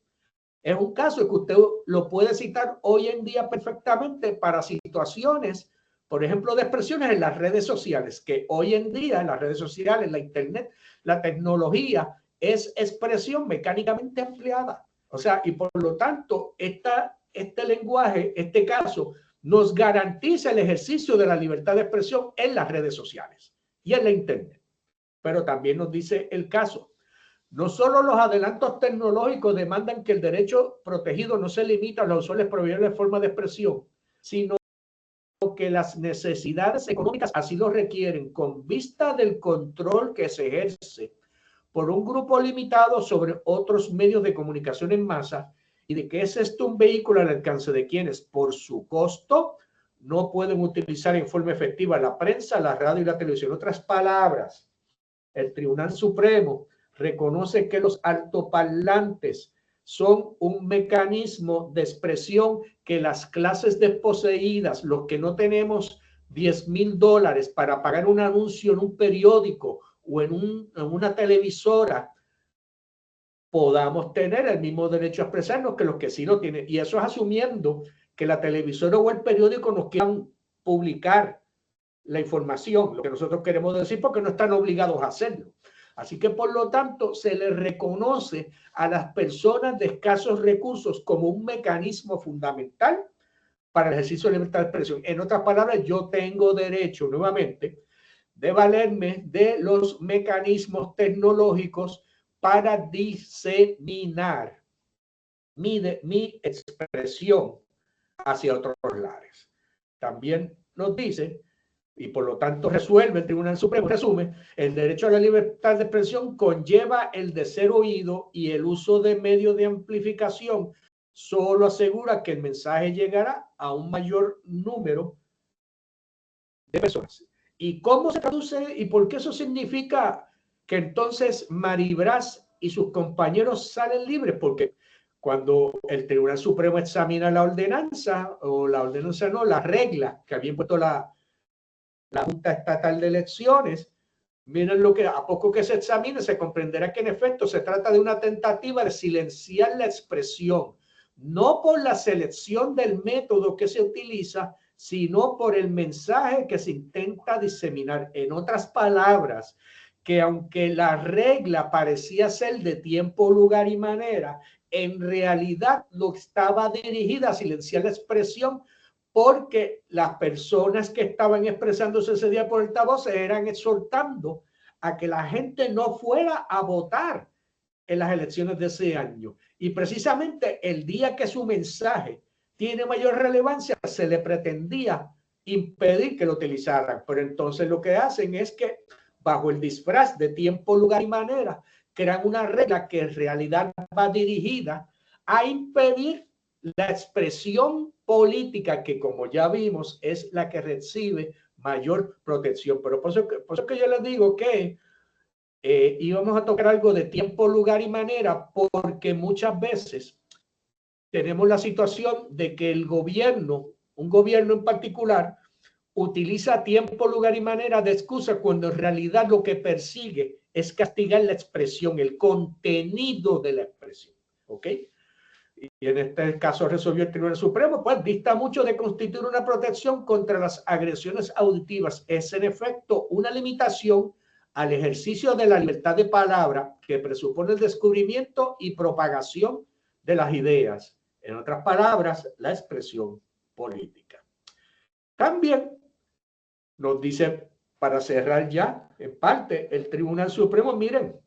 Es un caso que usted lo puede citar hoy en día perfectamente para situaciones, por ejemplo, de expresiones en las redes sociales, que hoy en día en las redes sociales, la internet, la tecnología es expresión mecánicamente ampliada. O sea, y por lo tanto, este lenguaje, este caso, nos garantiza el ejercicio de la libertad de expresión en las redes sociales y en la internet. Pero también nos dice el caso, no solo los adelantos tecnológicos demandan que el derecho protegido no se limita a los usuales proveedores de forma de expresión, sino que las necesidades económicas así lo requieren, con vista del control que se ejerce por un grupo limitado sobre otros medios de comunicación en masa, y de que es esto un vehículo al alcance de quienes, por su costo, no pueden utilizar en forma efectiva la prensa, la radio y la televisión. En otras palabras, el Tribunal Supremo reconoce que los altoparlantes son un mecanismo de expresión que las clases desposeídas, los que no tenemos $10,000 para pagar un anuncio en un periódico o en una televisora, podamos tener el mismo derecho a expresarnos que los que sí lo tienen. Y eso es asumiendo que la televisora o el periódico nos quieran publicar la información, lo que nosotros queremos decir, porque no están obligados a hacerlo. Así que, por lo tanto, se le reconoce a las personas de escasos recursos como un mecanismo fundamental para el ejercicio de libertad de expresión. En otras palabras, yo tengo derecho, nuevamente, de valerme de los mecanismos tecnológicos para diseminar mi expresión hacia otros lares. También nos dice, y por lo tanto resuelve el Tribunal Supremo, resume, el derecho a la libertad de expresión conlleva el de ser oído, y el uso de medios de amplificación solo asegura que el mensaje llegará a un mayor número de personas. ¿Y cómo se traduce y por qué eso significa que entonces Maribras y sus compañeros salen libres? Porque cuando el Tribunal Supremo examina la ordenanza, o la ordenanza no, la regla que había impuesto la Junta Estatal de Elecciones, miren lo que a poco que se examine se comprenderá que en efecto se trata de una tentativa de silenciar la expresión, no por la selección del método que se utiliza, sino por el mensaje que se intenta diseminar. En otras palabras, que aunque la regla parecía ser de tiempo, lugar y manera, en realidad no estaba dirigida a silenciar la expresión, porque las personas que estaban expresándose ese día por altavoz eran exhortando a que la gente no fuera a votar en las elecciones de ese año. Y precisamente el día que su mensaje tiene mayor relevancia, se le pretendía impedir que lo utilizaran. Pero entonces lo que hacen es que, bajo el disfraz de tiempo, lugar y manera, crean una regla que en realidad va dirigida a impedir la expresión política, que como ya vimos es la que recibe mayor protección. Pero por eso que yo les digo que íbamos a tocar algo de tiempo, lugar y manera, porque muchas veces tenemos la situación de que el gobierno, un gobierno en particular, utiliza tiempo, lugar y manera de excusa, cuando en realidad lo que persigue es castigar la expresión, el contenido de la expresión. ¿Ok? Y en este caso resolvió el Tribunal Supremo, pues dista mucho de constituir una protección contra las agresiones auditivas. Es en efecto una limitación al ejercicio de la libertad de palabra que presupone el descubrimiento y propagación de las ideas. En otras palabras, la expresión política. También nos dice, para cerrar ya, en parte, el Tribunal Supremo, miren,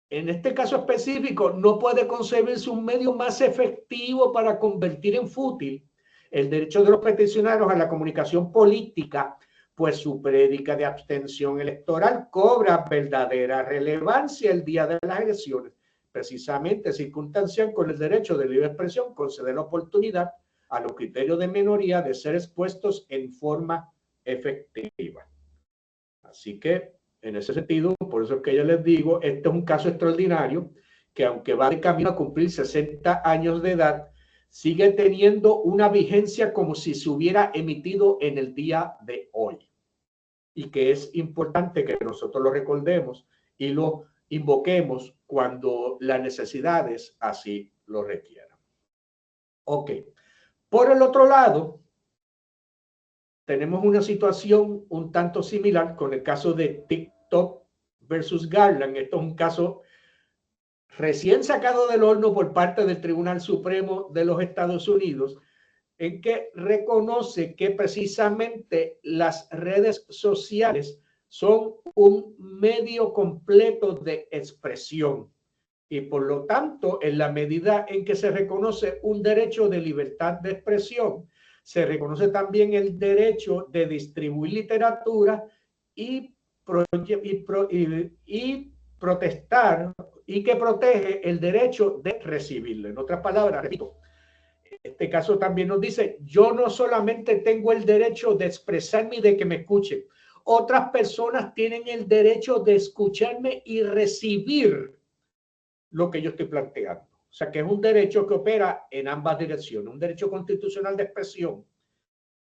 en este caso específico, no puede concebirse un medio más efectivo para convertir en fútil el derecho de los peticionarios a la comunicación política, pues su prédica de abstención electoral cobra verdadera relevancia el día de las elecciones, precisamente circunstancial con el derecho de libre expresión, conceder la oportunidad a los criterios de minoría de ser expuestos en forma efectiva. Así que, en ese sentido, por eso es que yo les digo, este es un caso extraordinario que aunque va de camino a cumplir 60 años de edad, sigue teniendo una vigencia como si se hubiera emitido en el día de hoy. Y que es importante que nosotros lo recordemos y lo invoquemos cuando las necesidades así lo requieran. Ok. Por el otro lado, tenemos una situación un tanto similar con el caso de TikTok versus Garland. Esto es un caso recién sacado del horno por parte del Tribunal Supremo de los Estados Unidos, en que reconoce que precisamente las redes sociales son un medio completo de expresión y por lo tanto, en la medida en que se reconoce un derecho de libertad de expresión, se reconoce también el derecho de distribuir literatura y protestar y que protege el derecho de recibirlo. En otras palabras, repito, este caso también nos dice, yo no solamente tengo el derecho de expresarme y de que me escuchen, otras personas tienen el derecho de escucharme y recibir lo que yo estoy planteando. O sea, que es un derecho que opera en ambas direcciones, un derecho constitucional de expresión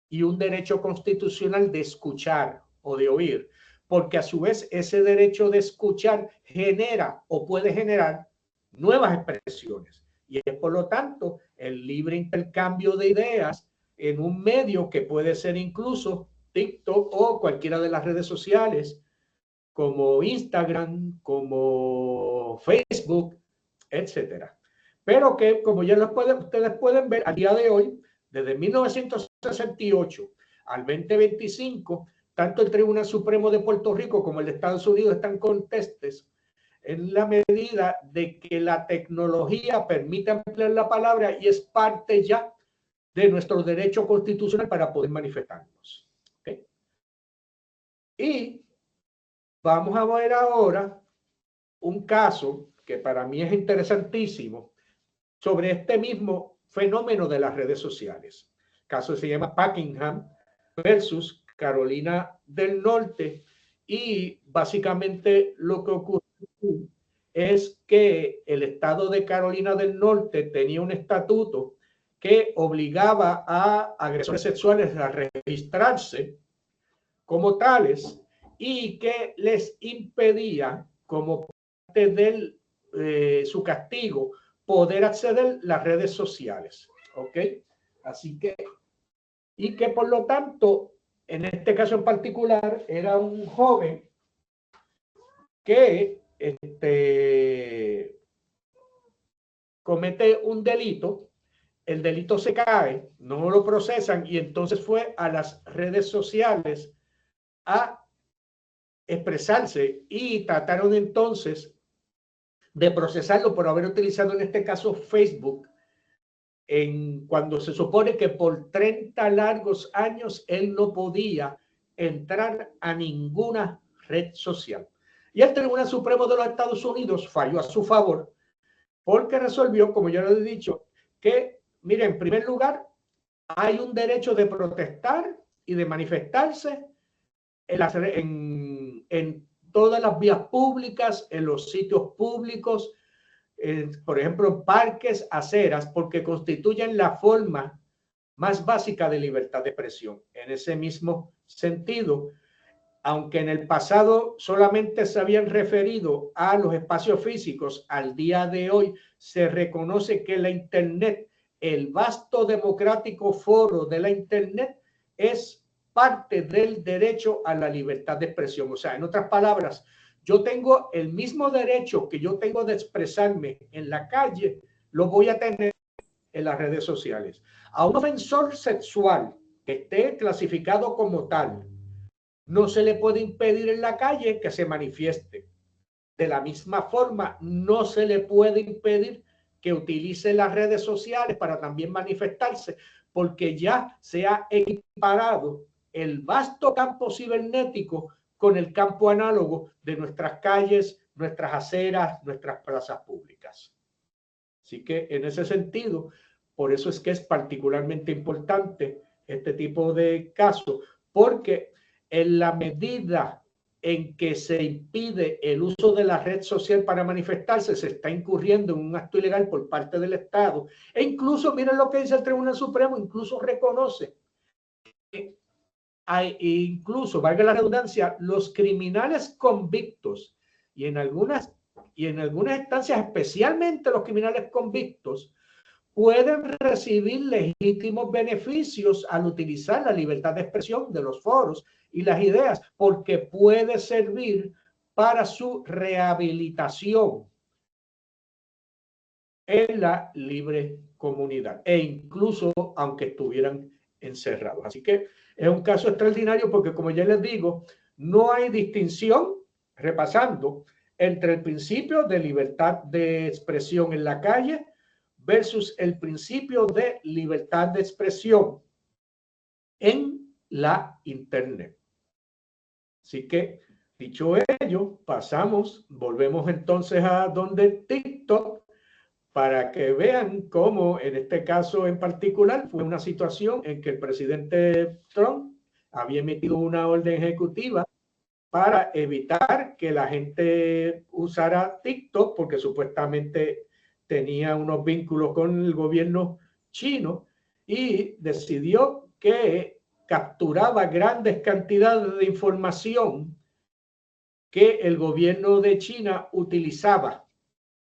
y un derecho constitucional de escuchar o de oír, porque a su vez ese derecho de escuchar genera o puede generar nuevas expresiones. Y es por lo tanto el libre intercambio de ideas en un medio que puede ser incluso TikTok o cualquiera de las redes sociales como Instagram, como Facebook, etcétera. Pero que, como ya ustedes pueden ver, a día de hoy, desde 1968 al 2025, tanto el Tribunal Supremo de Puerto Rico como el de Estados Unidos están contestes en la medida de que la tecnología permite ampliar la palabra y es parte ya de nuestro derecho constitucional para poder manifestarnos. ¿Okay? Y vamos a ver ahora un caso que para mí es interesantísimo sobre este mismo fenómeno de las redes sociales. El caso se llama Buckingham versus Carolina del Norte y básicamente lo que ocurre es que el estado de Carolina del Norte tenía un estatuto que obligaba a agresores sexuales a registrarse como tales y que les impedía, como parte de su castigo, poder acceder a las redes sociales. ¿Ok? Así que, y que por lo tanto, en este caso en particular, era un joven que comete un delito, el delito se cae, no lo procesan y entonces fue a las redes sociales a expresarse y trataron entonces de procesarlo por haber utilizado en este caso Facebook cuando se supone que por 30 largos años él no podía entrar a ninguna red social. Y el Tribunal Supremo de los Estados Unidos falló a su favor porque resolvió, como ya lo he dicho, que, mire, en primer lugar, hay un derecho de protestar y de manifestarse en todas las vías públicas, en los sitios públicos, por ejemplo, en parques, aceras, porque constituyen la forma más básica de libertad de expresión. En ese mismo sentido, aunque en el pasado solamente se habían referido a los espacios físicos, al día de hoy se reconoce que la Internet, el vasto democrático foro de la Internet, es parte del derecho a la libertad de expresión. O sea, en otras palabras, yo tengo el mismo derecho que yo tengo de expresarme en la calle, lo voy a tener en las redes sociales. A un ofensor sexual que esté clasificado como tal, no se le puede impedir en la calle que se manifieste. De la misma forma, no se le puede impedir que utilice las redes sociales para también manifestarse, porque ya se ha equiparado el vasto campo cibernético con el campo análogo de nuestras calles, nuestras aceras, nuestras plazas públicas. Así que en ese sentido, por eso es que es particularmente importante este tipo de casos, porque en la medida en que se impide el uso de la red social para manifestarse, se está incurriendo en un acto ilegal por parte del Estado. E incluso, miren lo que dice el Tribunal Supremo, incluso reconoce que hay, incluso, valga la redundancia, los criminales convictos y en algunas instancias, especialmente los criminales convictos, pueden recibir legítimos beneficios al utilizar la libertad de expresión de los foros y las ideas, porque puede servir para su rehabilitación en la libre comunidad e incluso aunque estuvieran encerrados. Así que es un caso extraordinario porque, como ya les digo, no hay distinción, repasando, entre el principio de libertad de expresión en la calle versus el principio de libertad de expresión en la Internet. Así que, dicho ello, volvemos entonces a donde TikTok, para que vean cómo en este caso en particular fue una situación en que el presidente Trump había emitido una orden ejecutiva para evitar que la gente usara TikTok porque supuestamente tenía unos vínculos con el gobierno chino y decidió que capturaba grandes cantidades de información que el gobierno de China utilizaba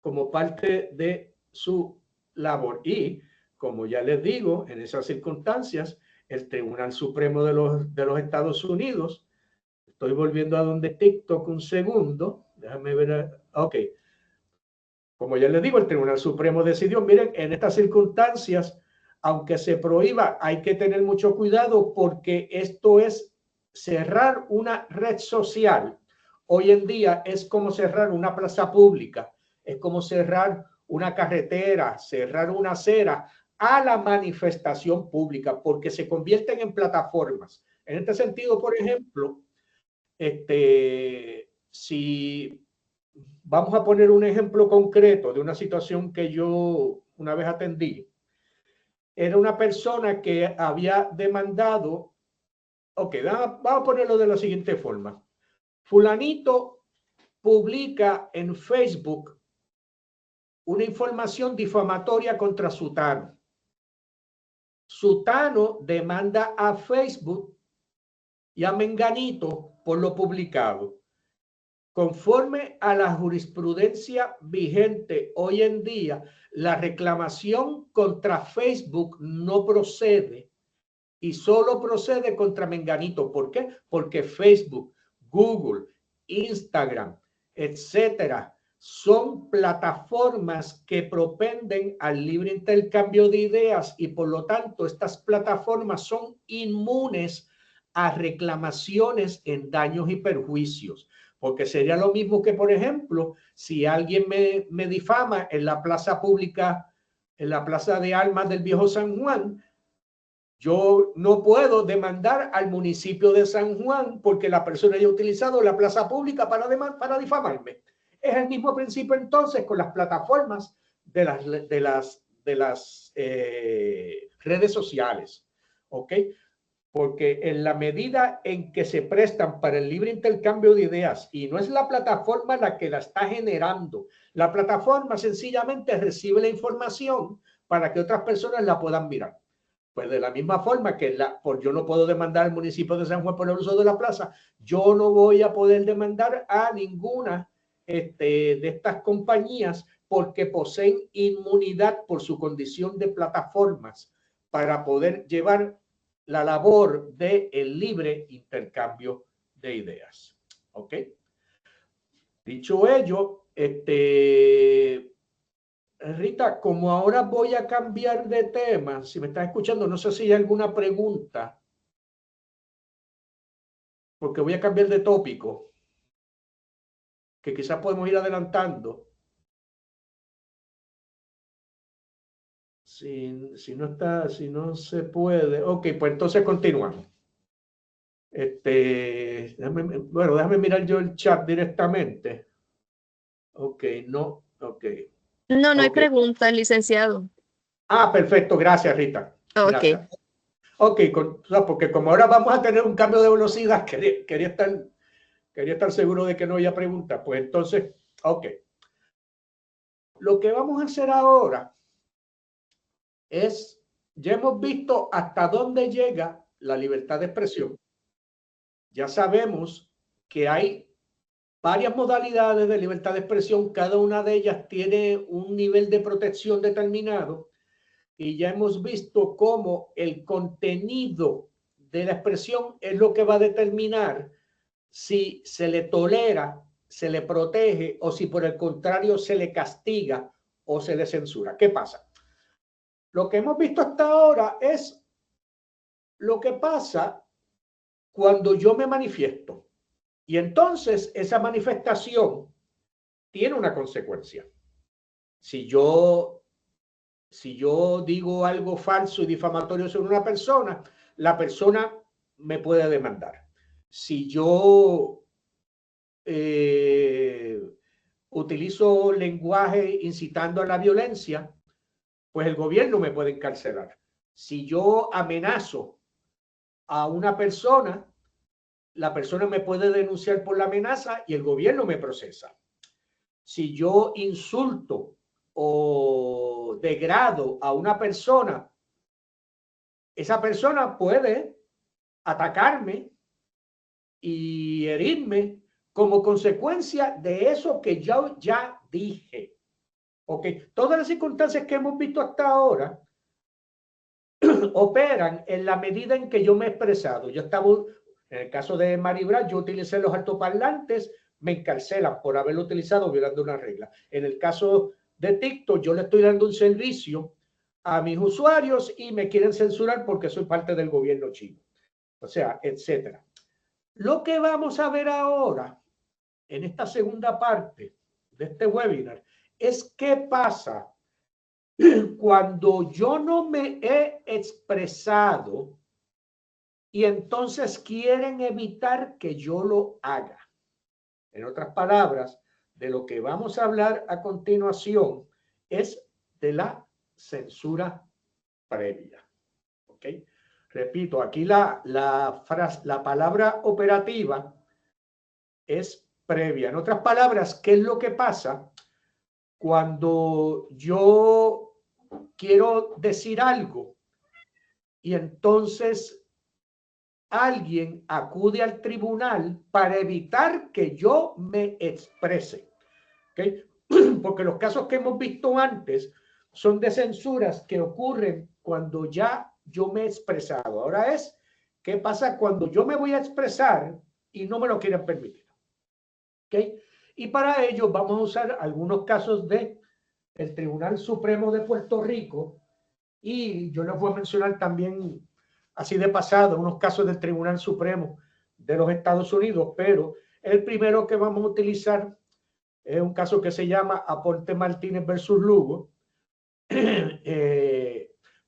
como parte de su labor. Y, como ya les digo, en esas circunstancias, el Tribunal Supremo de los Estados Unidos, estoy volviendo a donde TikTok un segundo, déjame ver, ok. Como ya les digo, el Tribunal Supremo decidió, miren, en estas circunstancias, aunque se prohíba, hay que tener mucho cuidado porque esto es cerrar una red social. Hoy en día es como cerrar una plaza pública, es como cerrar una carretera, cerrar una acera a la manifestación pública, porque se convierten en plataformas. En este sentido, por ejemplo, si vamos a poner un ejemplo concreto de una situación que yo una vez atendí, era una persona que había demandado, ok, vamos a ponerlo de la siguiente forma. Fulanito publica en Facebook una información difamatoria contra Sutano. Sutano demanda a Facebook y a Menganito por lo publicado. Conforme a la jurisprudencia vigente hoy en día, la reclamación contra Facebook no procede y solo procede contra Menganito. ¿Por qué? Porque Facebook, Google, Instagram, etcétera, son plataformas que propenden al libre intercambio de ideas y por lo tanto estas plataformas son inmunes a reclamaciones en daños y perjuicios. Porque sería lo mismo que, por ejemplo, si alguien me difama en la plaza pública, en la plaza de armas del Viejo San Juan, yo no puedo demandar al municipio de San Juan porque la persona haya utilizado la plaza pública para difamarme. Es el mismo principio entonces con las plataformas de las redes sociales, ¿ok? Porque en la medida en que se prestan para el libre intercambio de ideas y no es la plataforma la que la está generando, la plataforma sencillamente recibe la información para que otras personas la puedan mirar. Pues de la misma forma que yo no puedo demandar al municipio de San Juan por el uso de la plaza, yo no voy a poder demandar a ninguna de estas compañías porque poseen inmunidad por su condición de plataformas para poder llevar la labor de el libre intercambio de ideas. ¿Ok? Dicho ello, Rita, como ahora voy a cambiar de tema, si me estás escuchando, no sé si hay alguna pregunta, porque voy a cambiar de tópico, que quizás podemos ir adelantando. Si no se puede. Ok, pues entonces continuamos. Déjame mirar yo el chat directamente. Ok, no, ok. No, no hay Ok. preguntas, licenciado. Ah, perfecto, gracias, Rita. Ok. Gracias. Ok, porque como ahora vamos a tener un cambio de velocidad, quería estar seguro de que no había preguntas. Pues entonces, ok. Lo que vamos a hacer ahora es, ya hemos visto hasta dónde llega la libertad de expresión. Ya sabemos que hay varias modalidades de libertad de expresión, cada una de ellas tiene un nivel de protección determinado y ya hemos visto cómo el contenido de la expresión es lo que va a determinar si se le tolera, se le protege o si por el contrario se le castiga o se le censura. ¿Qué pasa? Lo que hemos visto hasta ahora es lo que pasa cuando yo me manifiesto. Y entonces esa manifestación tiene una consecuencia. Si yo digo algo falso y difamatorio sobre una persona, la persona me puede demandar. Si yo utilizo lenguaje incitando a la violencia, pues el gobierno me puede encarcelar. Si yo amenazo a una persona, la persona me puede denunciar por la amenaza y el gobierno me procesa. Si yo insulto o degrado a una persona, esa persona puede atacarme y herirme como consecuencia de eso que yo ya dije. Ok, todas las circunstancias que hemos visto hasta ahora operan en la medida en que yo me he expresado. Yo estaba, en el caso de Maribra, yo utilicé los altoparlantes, me encarcelan por haberlo utilizado violando una regla. En el caso de TikTok, yo le estoy dando un servicio a mis usuarios y me quieren censurar porque soy parte del gobierno chino. O sea, etcétera. Lo que vamos a ver ahora, en esta segunda parte de este webinar, es qué pasa cuando yo no me he expresado y entonces quieren evitar que yo lo haga. En otras palabras, de lo que vamos a hablar a continuación es de la censura previa. ¿Ok? Repito, aquí la palabra operativa es previa. En otras palabras, ¿qué es lo que pasa cuando yo quiero decir algo y entonces alguien acude al tribunal para evitar que yo me exprese? ¿Okay? Porque los casos que hemos visto antes son de censuras que ocurren cuando ya yo me he expresado. Ahora es, ¿qué pasa cuando yo me voy a expresar y no me lo quieren permitir? ¿Okay? Y para ello vamos a usar algunos casos de el Tribunal Supremo de Puerto Rico y yo les voy a mencionar también así de pasado unos casos del Tribunal Supremo de los Estados Unidos, pero el primero que vamos a utilizar es un caso que se llama Aponte Martínez versus Lugo.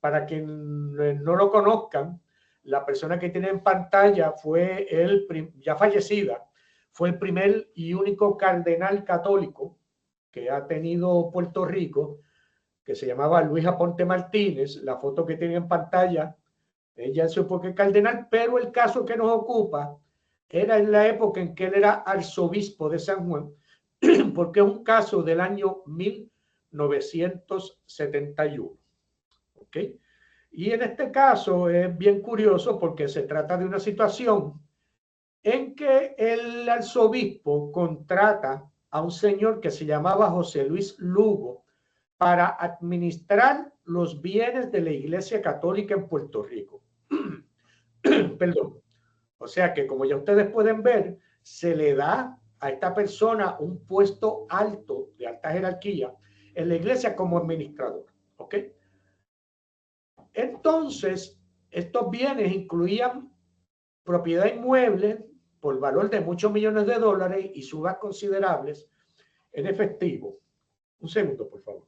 Para quien no lo conozcan, la persona que tiene en pantalla fue ya fallecida, fue el primer y único cardenal católico que ha tenido Puerto Rico, que se llamaba Luis Aponte Martínez. La foto que tiene en pantalla, ella es porque cardenal, pero el caso que nos ocupa era en la época en que él era arzobispo de San Juan, porque es un caso del año 1971. ¿Ok? Y en este caso es bien curioso porque se trata de una situación en que el arzobispo contrata a un señor que se llamaba José Luis Lugo para administrar los bienes de la Iglesia Católica en Puerto Rico. Perdón. O sea que, como ya ustedes pueden ver, se le da a esta persona un puesto alto, de alta jerarquía, en la iglesia como administrador. ¿Ok? Entonces, estos bienes incluían propiedad inmueble por valor de muchos millones de dólares y sumas considerables en efectivo. Un segundo, por favor.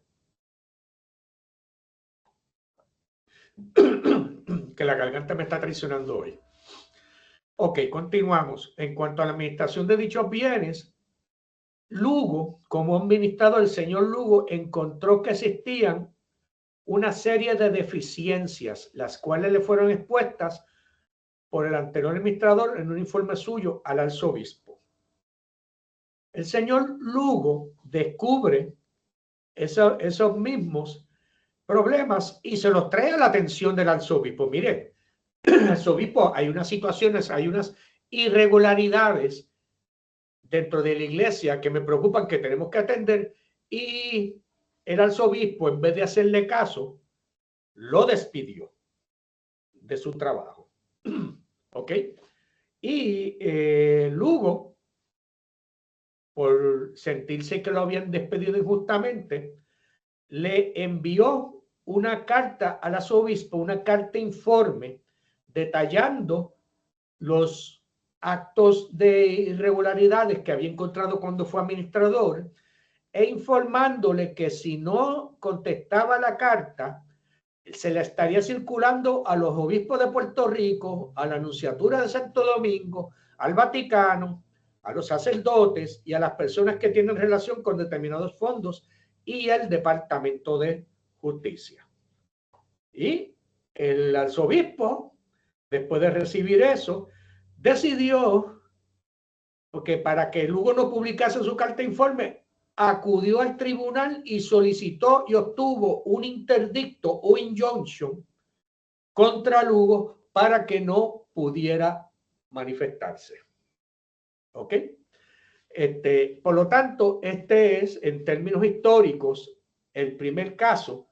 Que la garganta me está traicionando hoy. Ok, continuamos. En cuanto a la administración de dichos bienes, Lugo, como administrador, el señor Lugo encontró que existían una serie de deficiencias, las cuales le fueron expuestas por el anterior administrador en un informe suyo al arzobispo. El señor Lugo descubre esos mismos problemas y se los trae a la atención del arzobispo. Mire, arzobispo, hay unas situaciones, hay unas irregularidades dentro de la iglesia que me preocupan, que tenemos que atender, y el arzobispo, en vez de hacerle caso, lo despidió de su trabajo. ¿Ok? Y Lugo, por sentirse que lo habían despedido injustamente, le envió una carta al arzobispo, una carta informe detallando los actos de irregularidades que había encontrado cuando fue administrador e informándole que si no contestaba la carta, se la estaría circulando a los obispos de Puerto Rico, a la Nunciatura de Santo Domingo, al Vaticano, a los sacerdotes y a las personas que tienen relación con determinados fondos y el Departamento de Justicia. Y el arzobispo, después de recibir eso, decidió, porque para que Lugo no publicase su carta informe, acudió al tribunal y solicitó y obtuvo un interdicto o injunction contra Lugo para que no pudiera manifestarse. ¿Ok? Por lo tanto, este es, en términos históricos, el primer caso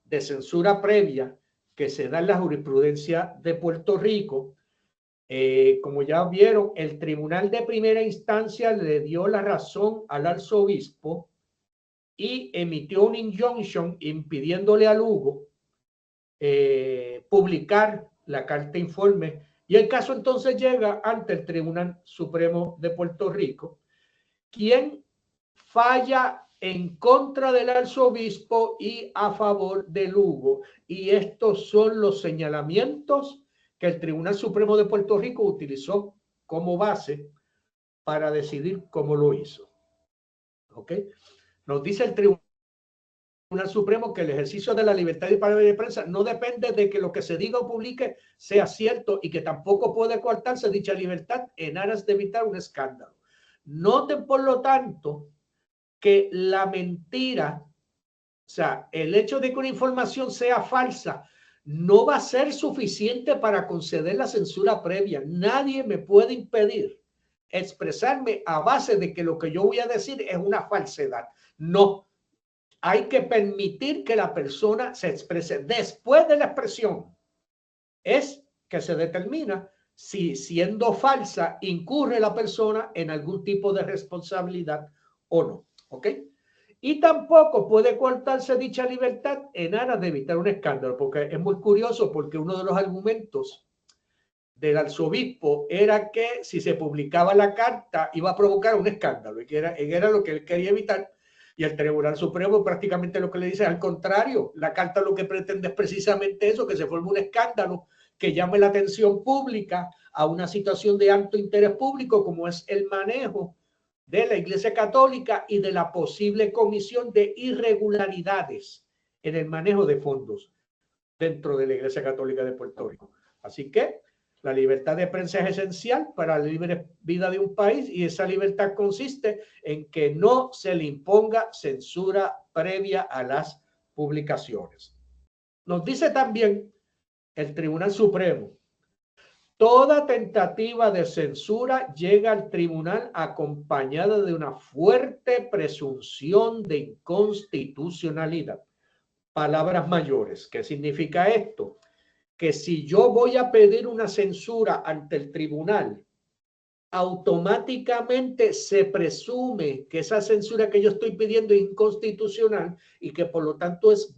de censura previa que se da en la jurisprudencia de Puerto Rico. Como ya vieron, el tribunal de primera instancia le dio la razón al arzobispo y emitió un injunction impidiéndole a Lugo publicar la carta informe, y el caso entonces llega ante el Tribunal Supremo de Puerto Rico, quien falla en contra del arzobispo y a favor de Lugo, y estos son los señalamientos que el Tribunal Supremo de Puerto Rico utilizó como base para decidir cómo lo hizo. ¿Ok? Nos dice el Tribunal Supremo que el ejercicio de la libertad de prensa no depende de que lo que se diga o publique sea cierto y que tampoco puede coartarse dicha libertad en aras de evitar un escándalo. Noten, por lo tanto, que la mentira, o sea, el hecho de que una información sea falsa, no va a ser suficiente para conceder la censura previa. Nadie me puede impedir expresarme a base de que lo que yo voy a decir es una falsedad. No. Hay que permitir que la persona se exprese. Después de la expresión es que se determina si, siendo falsa, incurre la persona en algún tipo de responsabilidad o no. ¿Ok? Y tampoco puede coartarse dicha libertad en aras de evitar un escándalo, porque es muy curioso, porque uno de los argumentos del arzobispo era que si se publicaba la carta iba a provocar un escándalo, y que era lo que él quería evitar. Y el Tribunal Supremo prácticamente lo que le dice es al contrario. La carta lo que pretende es precisamente eso, que se forme un escándalo que llame la atención pública a una situación de alto interés público, como es el manejo de la Iglesia Católica y de la posible comisión de irregularidades en el manejo de fondos dentro de la Iglesia Católica de Puerto Rico. Así que la libertad de prensa es esencial para la libre vida de un país, y esa libertad consiste en que no se le imponga censura previa a las publicaciones. Nos dice también el Tribunal Supremo. Toda tentativa de censura llega al tribunal acompañada de una fuerte presunción de inconstitucionalidad. Palabras mayores. ¿Qué significa esto? Que si yo voy a pedir una censura ante el tribunal, automáticamente se presume que esa censura que yo estoy pidiendo es inconstitucional y que por lo tanto es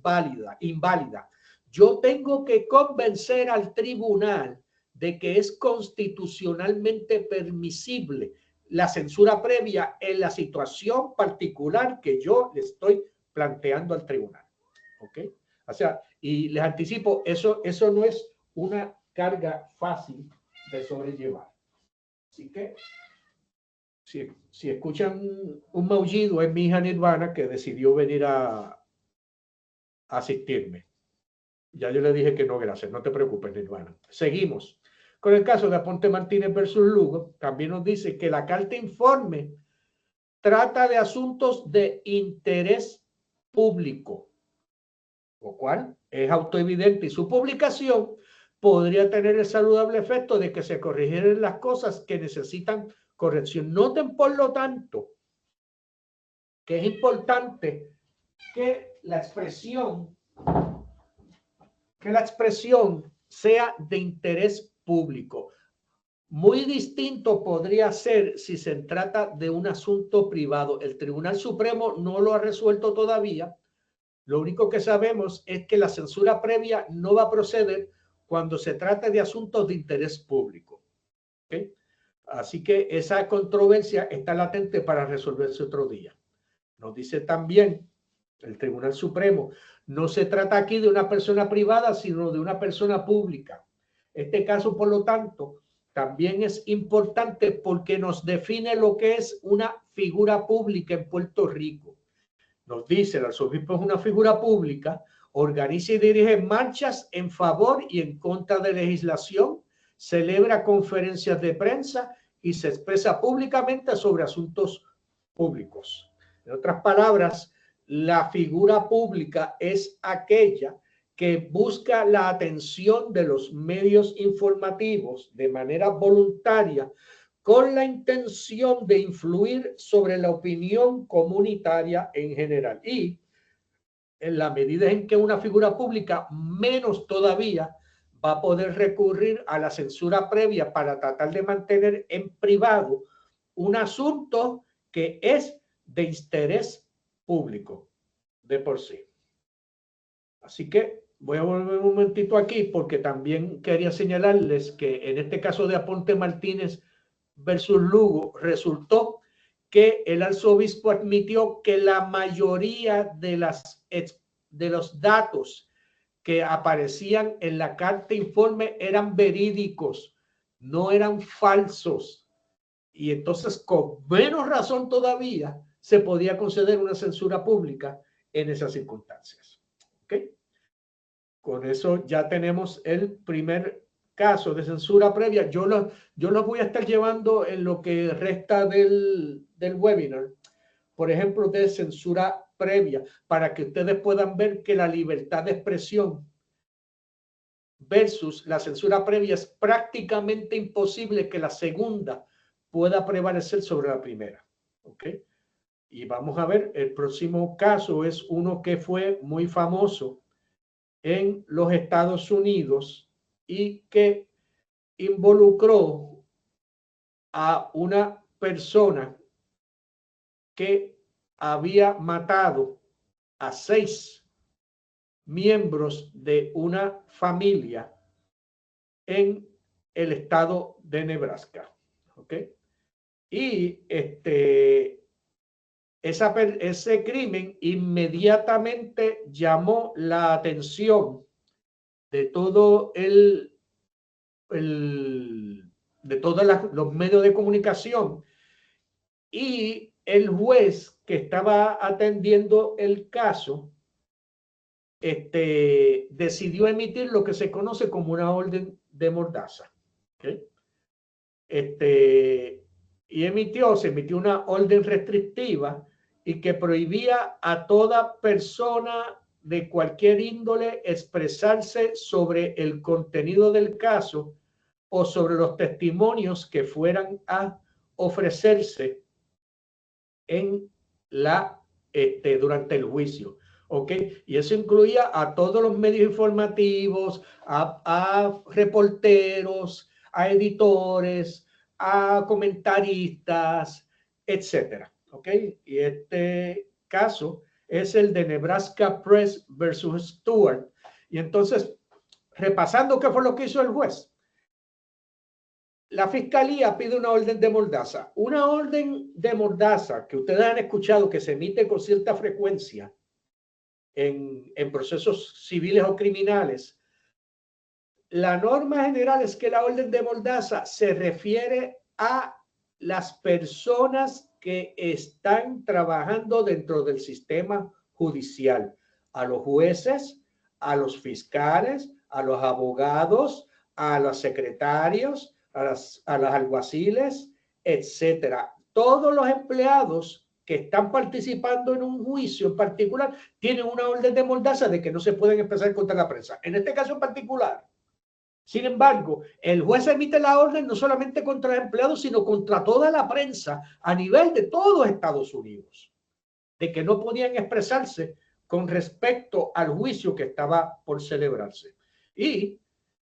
inválida. Yo tengo que convencer al tribunal de que es constitucionalmente permisible la censura previa en la situación particular que yo le estoy planteando al tribunal. ¿Ok? O sea, y les anticipo, eso no es una carga fácil de sobrellevar. Así que, si escuchan un maullido, es mi hija Nirvana que decidió venir a asistirme. Ya yo le dije que no, gracias, no te preocupes, Nirvana. Seguimos. Con el caso de Aponte Martínez versus Lugo, también nos dice que la carta informe trata de asuntos de interés público, lo cual es autoevidente y su publicación podría tener el saludable efecto de que se corrigieran las cosas que necesitan corrección. Noten, por lo tanto, que es importante que la expresión sea de interés público. Muy distinto podría ser si se trata de un asunto privado. El Tribunal Supremo no lo ha resuelto todavía. Lo único que sabemos es que la censura previa no va a proceder cuando se trate de asuntos de interés público. ¿Okay? Así que esa controversia está latente para resolverse otro día. Nos dice también el Tribunal Supremo, no se trata aquí de una persona privada, sino de una persona pública. Este caso, por lo tanto, también es importante porque nos define lo que es una figura pública en Puerto Rico. Nos dice, el arzobispo es una figura pública, organiza y dirige marchas en favor y en contra de legislación, celebra conferencias de prensa y se expresa públicamente sobre asuntos públicos. En otras palabras, la figura pública es aquella que busca la atención de los medios informativos de manera voluntaria con la intención de influir sobre la opinión comunitaria en general. Y en la medida en que una figura pública, menos todavía, va a poder recurrir a la censura previa para tratar de mantener en privado un asunto que es de interés público de por sí. Así que voy a volver un momentito aquí porque también quería señalarles que en este caso de Aponte Martínez versus Lugo, resultó que el arzobispo admitió que la mayoría de los datos que aparecían en la carta informe eran verídicos, no eran falsos. Y entonces, con menos razón todavía, se podía conceder una censura pública en esas circunstancias. ¿Ok? Con eso ya tenemos el primer caso de censura previa. Yo los voy a estar llevando en lo que resta del webinar, por ejemplo, de censura previa, para que ustedes puedan ver que la libertad de expresión versus la censura previa es prácticamente imposible que la segunda pueda prevalecer sobre la primera. ¿Ok? Y vamos a ver, el próximo caso es uno que fue muy famoso en los Estados Unidos y que involucró a una persona que había matado a 6 miembros de una familia en el estado de Nebraska. ¿Ok? Y ese crimen inmediatamente llamó la atención de todo de todos los medios de comunicación, y el juez que estaba atendiendo el caso decidió emitir lo que se conoce como una orden de mordaza. ¿Okay? Se emitió una orden restrictiva y que prohibía a toda persona de cualquier índole expresarse sobre el contenido del caso o sobre los testimonios que fueran a ofrecerse en durante el juicio. ¿Ok? Y eso incluía a todos los medios informativos, a reporteros, a editores, a comentaristas, etcétera. ¿Ok? Y este caso es el de Nebraska Press versus Stewart. Y entonces, repasando qué fue lo que hizo el juez. La fiscalía pide una orden de mordaza. Una orden de mordaza que ustedes han escuchado que se emite con cierta frecuencia en procesos civiles o criminales. La norma general es que la orden de mordaza se refiere a las personas que están trabajando dentro del sistema judicial, a los jueces, a los fiscales, a los abogados, a los secretarios, a las alguaciles, etcétera. Todos los empleados que están participando en un juicio en particular tienen una orden de mordaza de que no se pueden expresar contra la prensa. En este caso en particular, sin embargo, el juez emite la orden no solamente contra los empleados, sino contra toda la prensa a nivel de todos Estados Unidos, de que no podían expresarse con respecto al juicio que estaba por celebrarse. Y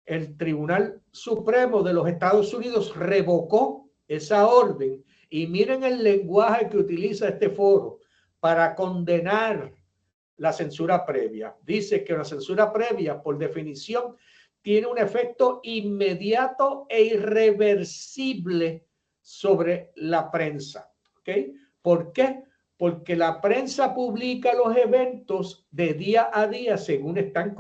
el Tribunal Supremo de los Estados Unidos revocó esa orden. Y miren el lenguaje que utiliza este foro para condenar la censura previa. Dice que la censura previa, por definición, tiene un efecto inmediato e irreversible sobre la prensa. ¿Ok? ¿Por qué? Porque la prensa publica los eventos de día a día según están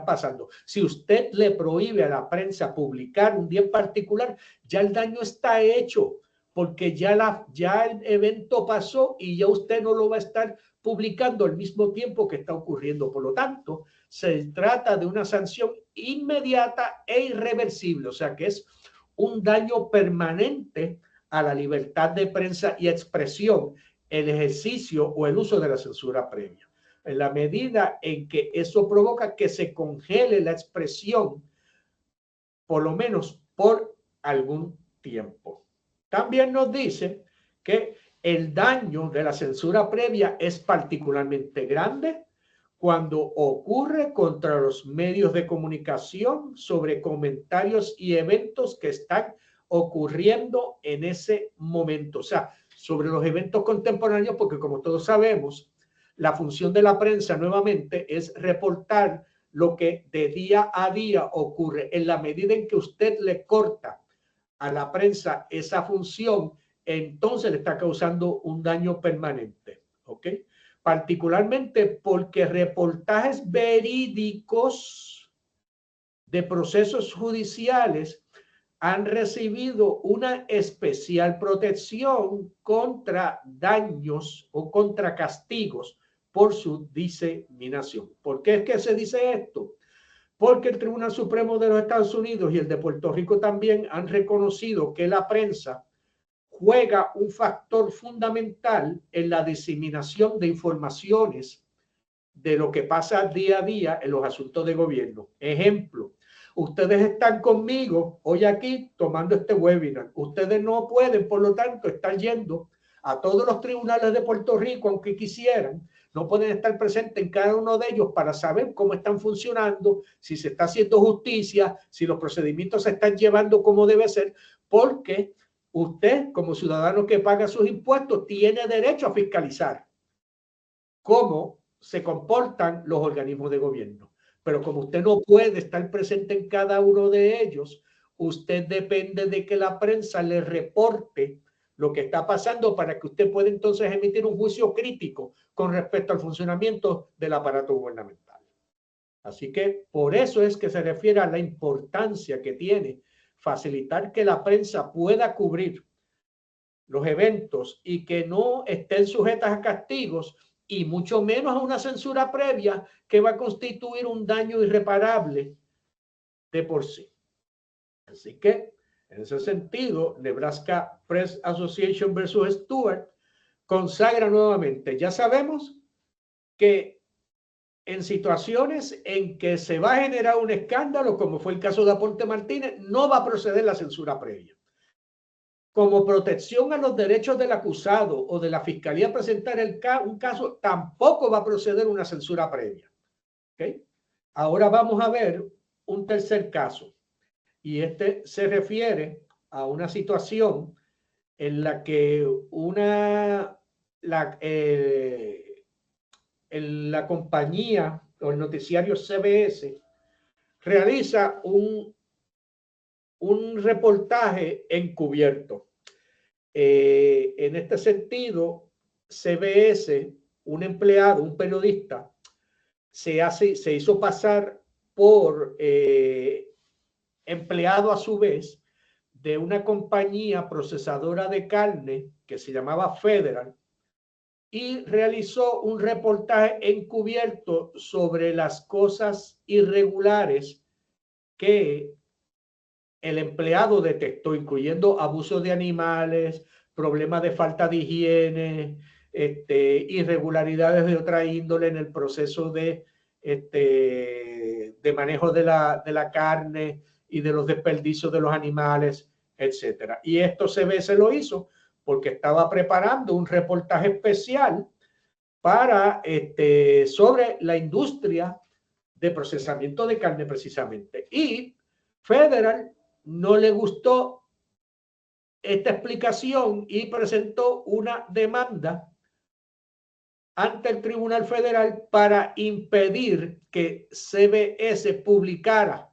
pasando. Si usted le prohíbe a la prensa publicar un día en particular, ya el daño está hecho, porque ya el evento pasó y ya usted no lo va a estar publicando al mismo tiempo que está ocurriendo. Por lo tanto, se trata de una sanción inmediata e irreversible, o sea que es un daño permanente a la libertad de prensa y expresión, el ejercicio o el uso de la censura previa. En la medida en que eso provoca que se congele la expresión, por lo menos por algún tiempo. También nos dice que el daño de la censura previa es particularmente grande cuando ocurre contra los medios de comunicación sobre comentarios y eventos que están ocurriendo en ese momento. O sea, sobre los eventos contemporáneos, porque como todos sabemos, la función de la prensa nuevamente es reportar lo que de día a día ocurre. En la medida en que usted le corta a la prensa esa función, entonces le está causando un daño permanente. ¿Ok? Particularmente porque reportajes verídicos de procesos judiciales han recibido una especial protección contra daños o contra castigos por su diseminación. ¿Por qué es que se dice esto? Porque el Tribunal Supremo de los Estados Unidos y el de Puerto Rico también han reconocido que la prensa juega un factor fundamental en la diseminación de informaciones de lo que pasa día a día en los asuntos de gobierno. Ejemplo, ustedes están conmigo hoy aquí tomando este webinar. Ustedes no pueden, por lo tanto, estar yendo a todos los tribunales de Puerto Rico, aunque quisieran. No pueden estar presentes en cada uno de ellos para saber cómo están funcionando, si se está haciendo justicia, si los procedimientos se están llevando como debe ser, porque usted, como ciudadano que paga sus impuestos, tiene derecho a fiscalizar cómo se comportan los organismos de gobierno. Pero como usted no puede estar presente en cada uno de ellos, usted depende de que la prensa le reporte lo que está pasando para que usted pueda entonces emitir un juicio crítico con respecto al funcionamiento del aparato gubernamental. Así que por eso es que se refiere a la importancia que tiene facilitar que la prensa pueda cubrir los eventos y que no estén sujetas a castigos y mucho menos a una censura previa que va a constituir un daño irreparable de por sí. Así que, en ese sentido, Nebraska Press Association versus Stewart consagra nuevamente. Ya sabemos que en situaciones en que se va a generar un escándalo, como fue el caso de Aponte Martínez, no va a proceder la censura previa. Como protección a los derechos del acusado o de la fiscalía presentar un caso, tampoco va a proceder una censura previa. ¿Okay? Ahora vamos a ver un tercer caso, y este se refiere a una situación en la que la compañía o el noticiario CBS realiza un reportaje encubierto. En este sentido, CBS, un empleado, un periodista, se hizo pasar por empleado a su vez de una compañía procesadora de carne que se llamaba Federal, y realizó un reportaje encubierto sobre las cosas irregulares que el empleado detectó, incluyendo abuso de animales, problemas de falta de higiene, irregularidades de otra índole en el proceso de manejo de la carne y de los desperdicios de los animales, etcétera. Y esto CBS lo hizo porque estaba preparando un reportaje especial para sobre la industria de procesamiento de carne precisamente. Y Federal no le gustó esta explicación y presentó una demanda ante el Tribunal Federal para impedir que CBS publicara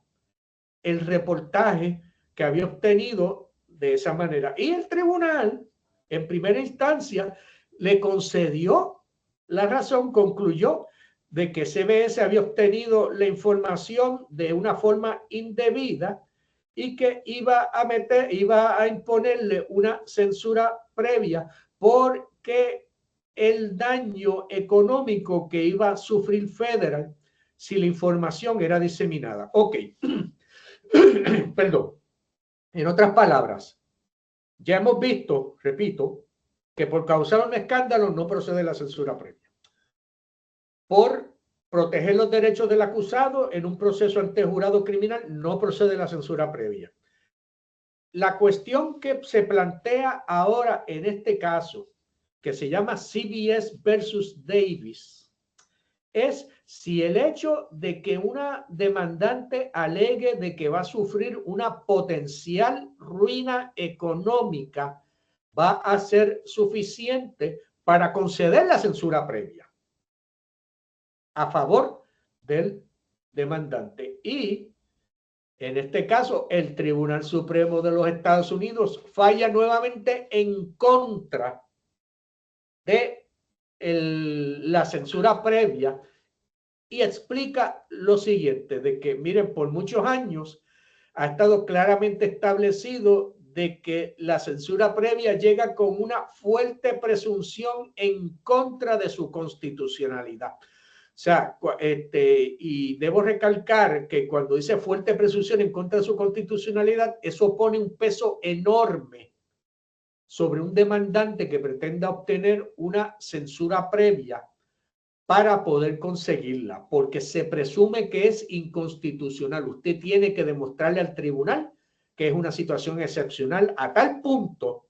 el reportaje que había obtenido de esa manera. Y el tribunal, en primera instancia, le concedió la razón, concluyó de que CBS había obtenido la información de una forma indebida y que iba a imponerle una censura previa porque el daño económico que iba a sufrir Federal si la información era diseminada. Ok. Perdón. En otras palabras, ya hemos visto, repito, que por causar un escándalo no procede la censura previa. Por proteger los derechos del acusado en un proceso ante jurado criminal no procede la censura previa. La cuestión que se plantea ahora en este caso, que se llama CBS versus Davis, es si el hecho de que una demandante alegue de que va a sufrir una potencial ruina económica va a ser suficiente para conceder la censura previa a favor del demandante. Y en este caso, el Tribunal Supremo de los Estados Unidos falla nuevamente en contra de la censura previa y explica lo siguiente, de que, miren, por muchos años ha estado claramente establecido de que la censura previa llega con una fuerte presunción en contra de su constitucionalidad. O sea, y debo recalcar que cuando dice fuerte presunción en contra de su constitucionalidad, eso pone un peso enorme sobre un demandante que pretenda obtener una censura previa para poder conseguirla, porque se presume que es inconstitucional. Usted tiene que demostrarle al tribunal que es una situación excepcional a tal punto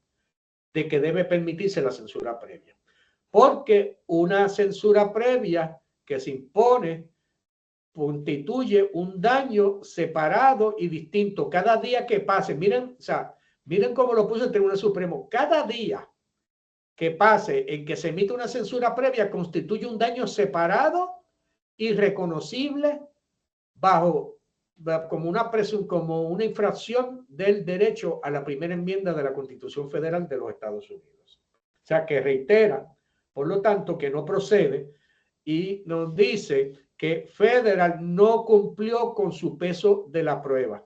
de que debe permitirse la censura previa. Porque una censura previa que se impone constituye un daño separado y distinto. Cada día que pase, miren, o sea, miren cómo lo puso el Tribunal Supremo, cada día que pase en que se emite una censura previa constituye un daño separado y reconocible como una infracción del derecho a la primera enmienda de la Constitución Federal de los Estados Unidos. O sea, que reitera, por lo tanto, que no procede y nos dice que Federal no cumplió con su peso de la prueba.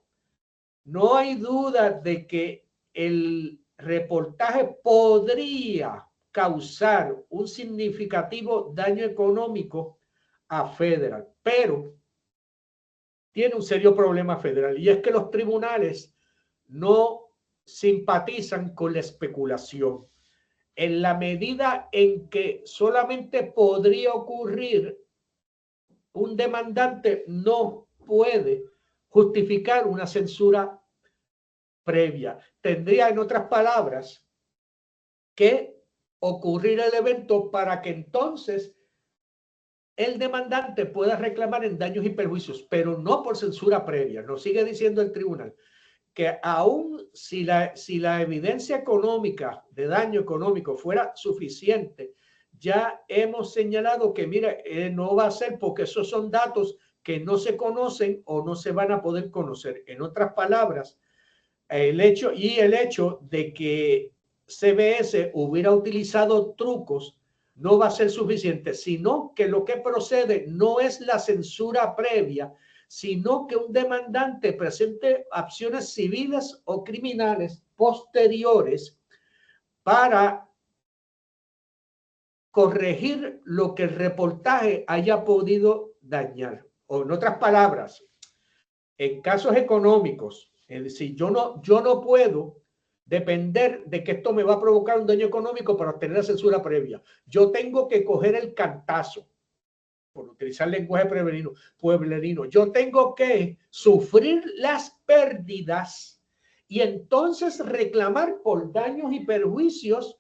No hay duda de que el reportaje podría causar un significativo daño económico a Federal, pero tiene un serio problema Federal, y es que los tribunales no simpatizan con la especulación. En la medida en que solamente podría ocurrir un demandante no puede justificar una censura previa. Tendría, en otras palabras, que ocurrir el evento para que entonces el demandante pueda reclamar en daños y perjuicios, pero no por censura previa. Nos sigue diciendo el tribunal que aún si la evidencia económica de daño económico fuera suficiente, ya hemos señalado que, mira, no va a ser porque esos son datos que no se conocen o no se van a poder conocer. En otras palabras, el hecho de que CBS hubiera utilizado trucos no va a ser suficiente, sino que lo que procede no es la censura previa, sino que un demandante presente acciones civiles o criminales posteriores para corregir lo que el reportaje haya podido dañar. O en otras palabras, en casos económicos, es decir, yo no puedo depender de que esto me va a provocar un daño económico para obtener la censura previa. Yo tengo que coger el cantazo, por utilizar lenguaje pueblerino. Yo tengo que sufrir las pérdidas y entonces reclamar por daños y perjuicios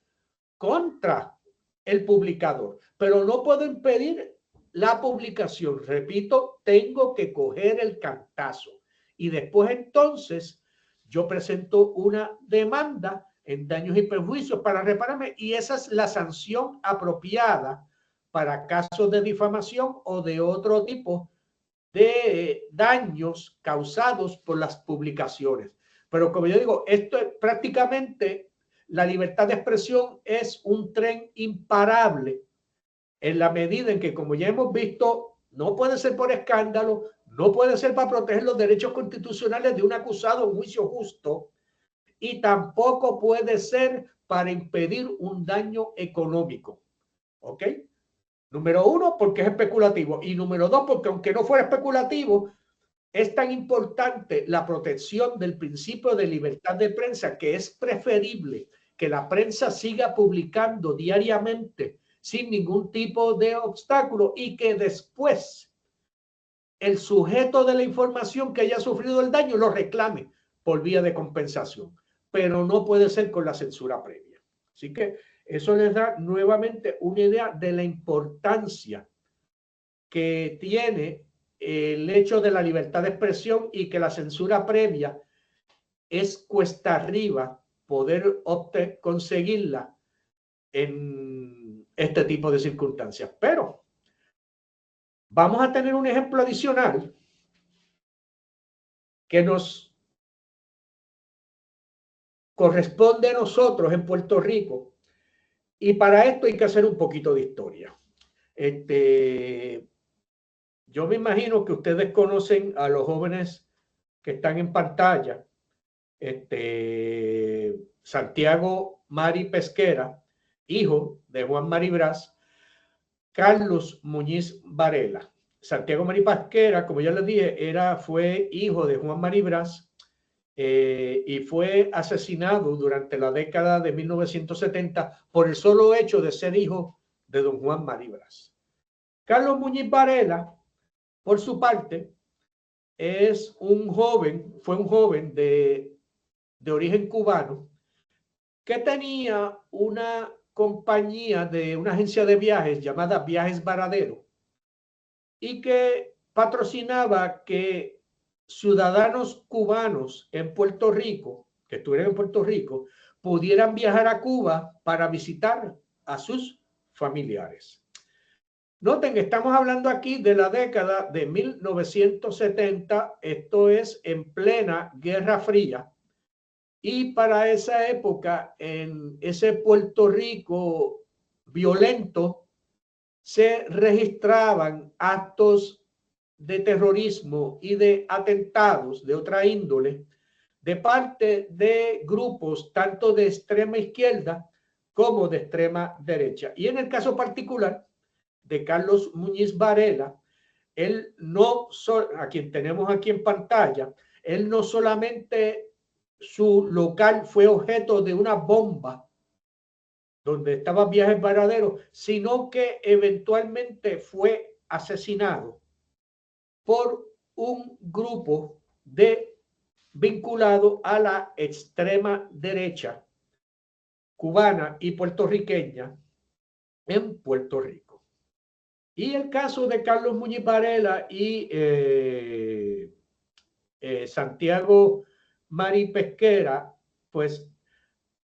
contra el publicador, pero no puedo impedir la publicación. Repito, tengo que coger el cantazo y después entonces yo presento una demanda en daños y perjuicios para repararme, y esa es la sanción apropiada para casos de difamación o de otro tipo de daños causados por las publicaciones. Pero como yo digo, esto es prácticamente, la libertad de expresión es un tren imparable en la medida en que, como ya hemos visto, no puede ser por escándalo, no puede ser para proteger los derechos constitucionales de un acusado en juicio justo, y tampoco puede ser para impedir un daño económico. ¿Ok? Número uno, porque es especulativo. Y número dos, porque aunque no fuera especulativo, es tan importante la protección del principio de libertad de prensa que es preferible que la prensa siga publicando diariamente sin ningún tipo de obstáculo y que después el sujeto de la información que haya sufrido el daño lo reclame por vía de compensación, pero no puede ser con la censura previa. Así que eso les da nuevamente una idea de la importancia que tiene el hecho de la libertad de expresión y que la censura previa es cuesta arriba poder conseguirla en este tipo de circunstancias. Pero vamos a tener un ejemplo adicional que nos corresponde a nosotros en Puerto Rico, y para esto hay que hacer un poquito de historia. Yo me imagino que ustedes conocen a los jóvenes que están en pantalla, Santiago Mari Pesquera, hijo de Juan Mari Brás, Carlos Muñiz Varela. Santiago Mari Pesquera, como ya les dije, fue hijo de Juan Mari Brás, y fue asesinado durante la década de 1970 por el solo hecho de ser hijo de don Juan Mari Brás. Carlos Muñiz Varela, por su parte, fue un joven de origen cubano que tenía una compañía de una agencia de viajes llamada Viajes Varadero y que patrocinaba que ciudadanos cubanos en Puerto Rico, que estuvieran en Puerto Rico, pudieran viajar a Cuba para visitar a sus familiares. Noten, estamos hablando aquí de la década de 1970, esto es en plena Guerra Fría, y para esa época, en ese Puerto Rico violento, se registraban actos de terrorismo y de atentados de otra índole de parte de grupos tanto de extrema izquierda como de extrema derecha. Y en el caso particular de Carlos Muñiz Varela, a quien tenemos aquí en pantalla, él no solamente su local fue objeto de una bomba donde estaba Viajes Varadero, sino que eventualmente fue asesinado por un grupo vinculado a la extrema derecha cubana y puertorriqueña en Puerto Rico. Y el caso de Carlos Muñiz Varela y Santiago Mari Pesquera, pues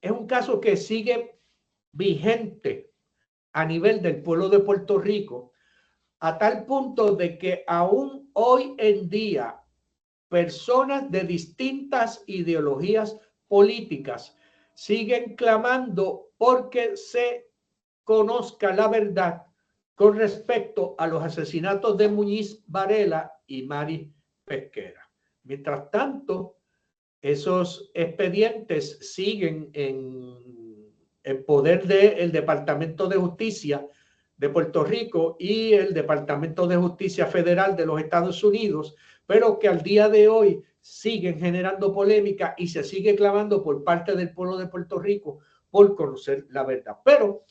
es un caso que sigue vigente a nivel del pueblo de Puerto Rico, a tal punto de que aún hoy en día personas de distintas ideologías políticas siguen clamando porque se conozca la verdad con respecto a los asesinatos de Muñiz Varela y Mari Pesquera. Mientras tanto, esos expedientes siguen en poder del Departamento de Justicia de Puerto Rico y el Departamento de Justicia Federal de los Estados Unidos, pero que al día de hoy siguen generando polémica y se sigue clamando por parte del pueblo de Puerto Rico por conocer la verdad. Pero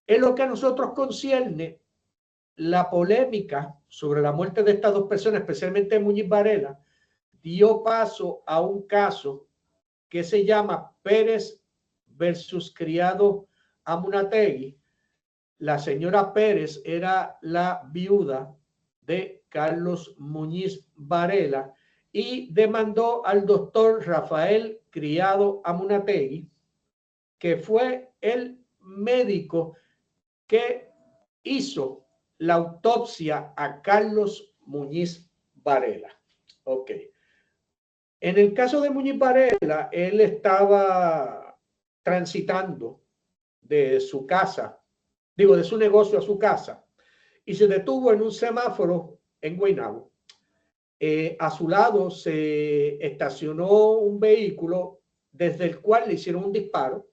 en lo que a nosotros concierne, la polémica sobre la muerte de estas dos personas, especialmente Muñiz Varela, dio paso a un caso que se llama Pérez versus Criado Amunátegui. La señora Pérez era la viuda de Carlos Muñiz Varela y demandó al doctor Rafael Criado Amunátegui, que fue el médico que hizo la autopsia a Carlos Muñiz Varela. Ok. En el caso de Muñiz Varela, él estaba transitando de su casa, de su negocio a su casa, y se detuvo en un semáforo en Guaynabo. A su lado se estacionó un vehículo desde el cual le hicieron un disparo.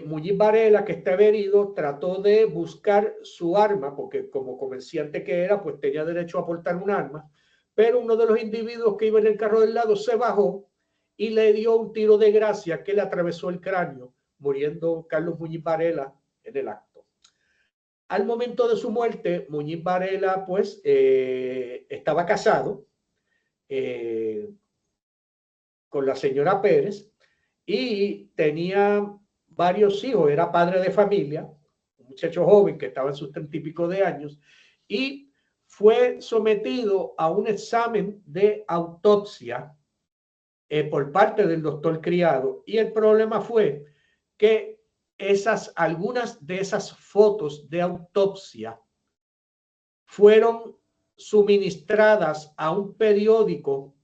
Muñiz Varela, que estaba herido, trató de buscar su arma, porque como comerciante que era, pues tenía derecho a portar un arma, pero uno de los individuos que iba en el carro del lado se bajó y le dio un tiro de gracia que le atravesó el cráneo, muriendo Carlos Muñiz Varela en el acto. Al momento de su muerte, Muñiz Varela, pues, estaba casado con la señora Pérez y tenía varios hijos, era padre de familia, un muchacho joven que estaba en sus 30 y pico de años, y fue sometido a un examen de autopsia por parte del doctor Criado. Y el problema fue que algunas de esas fotos de autopsia fueron suministradas a un periódico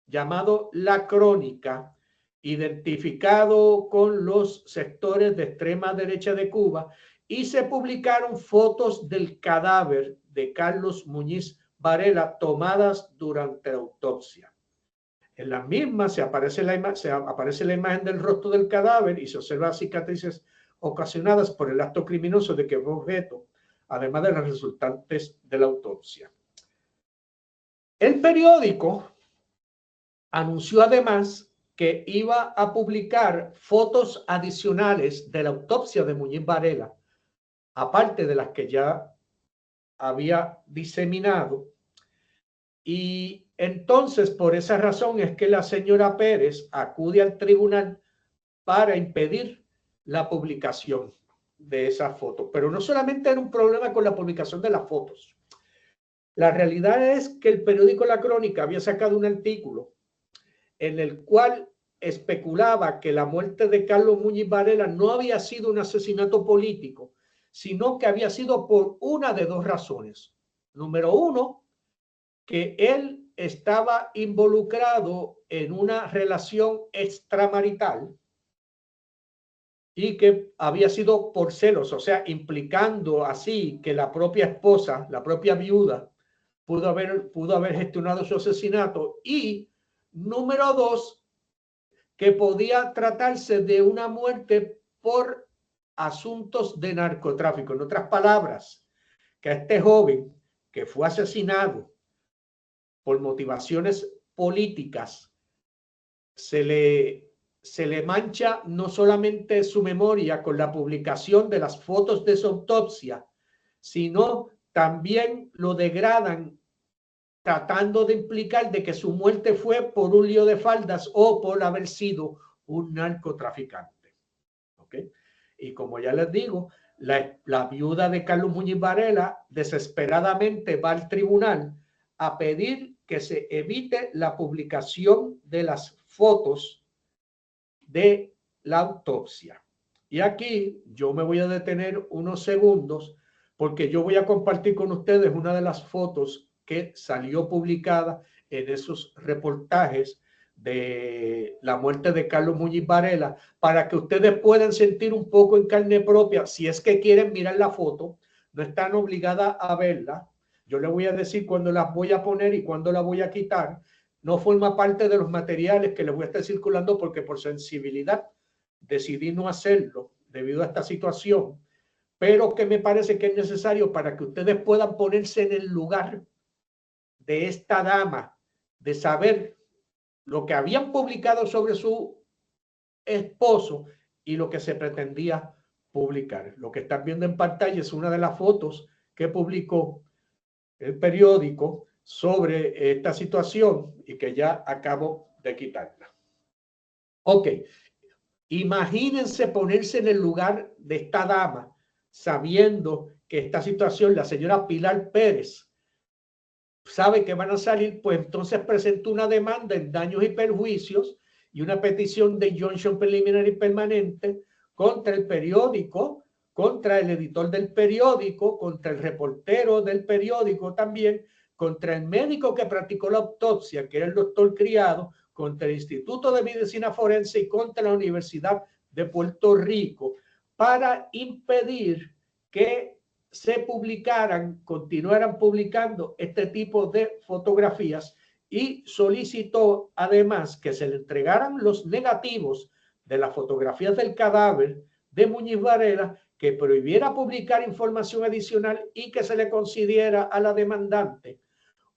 llamado La Crónica, identificado con los sectores de extrema derecha de Cuba, y se publicaron fotos del cadáver de Carlos Muñiz Varela tomadas durante la autopsia. En las mismas se aparece la imagen del rostro del cadáver y se observan cicatrices ocasionadas por el acto criminoso de que fue objeto, además de las resultantes de la autopsia. El periódico anunció además que iba a publicar fotos adicionales de la autopsia de Muñiz Varela, aparte de las que ya había diseminado. Y entonces, por esa razón es que la señora Pérez acude al tribunal para impedir la publicación de esas fotos. Pero no solamente era un problema con la publicación de las fotos. La realidad es que el periódico La Crónica había sacado un artículo en el cual especulaba que la muerte de Carlos Muñiz Varela no había sido un asesinato político, sino que había sido por una de dos razones. Número uno, que él estaba involucrado en una relación extramarital y que había sido por celos, o sea, implicando así que la propia esposa, la propia viuda, pudo haber gestionado su asesinato. Y número dos, que podía tratarse de una muerte por asuntos de narcotráfico. En otras palabras, que a este joven que fue asesinado por motivaciones políticas se le mancha no solamente su memoria con la publicación de las fotos de su autopsia, sino también lo degradan tratando de implicar de que su muerte fue por un lío de faldas o por haber sido un narcotraficante. ¿Ok? Y como ya les digo, la viuda de Carlos Muñiz Varela desesperadamente va al tribunal a pedir que se evite la publicación de las fotos de la autopsia. Y aquí yo me voy a detener unos segundos porque yo voy a compartir con ustedes una de las fotos que salió publicada en esos reportajes de la muerte de Carlos Muñiz Varela, para que ustedes puedan sentir un poco en carne propia, si es que quieren mirar la foto, no están obligadas a verla. Yo les voy a decir cuándo las voy a poner y cuándo las voy a quitar. No forma parte de los materiales que les voy a estar circulando porque por sensibilidad decidí no hacerlo debido a esta situación, pero que me parece que es necesario para que ustedes puedan ponerse en el lugar de esta dama, de saber lo que habían publicado sobre su esposo y lo que se pretendía publicar. Lo que están viendo en pantalla es una de las fotos que publicó el periódico sobre esta situación y que ya acabo de quitarla. Ok, imagínense ponerse en el lugar de esta dama sabiendo que esta situación, la señora Pilar Pérez, sabe que van a salir, pues entonces presentó una demanda en daños y perjuicios y una petición de injunction preliminar y permanente contra el periódico, contra el editor del periódico, contra el reportero del periódico también, contra el médico que practicó la autopsia, que era el doctor Criado, contra el Instituto de Medicina Forense y contra la Universidad de Puerto Rico, para impedir que se publicaran, continuaran publicando este tipo de fotografías, y solicitó además que se le entregaran los negativos de las fotografías del cadáver de Muñiz Varela, que prohibiera publicar información adicional y que se le concediera a la demandante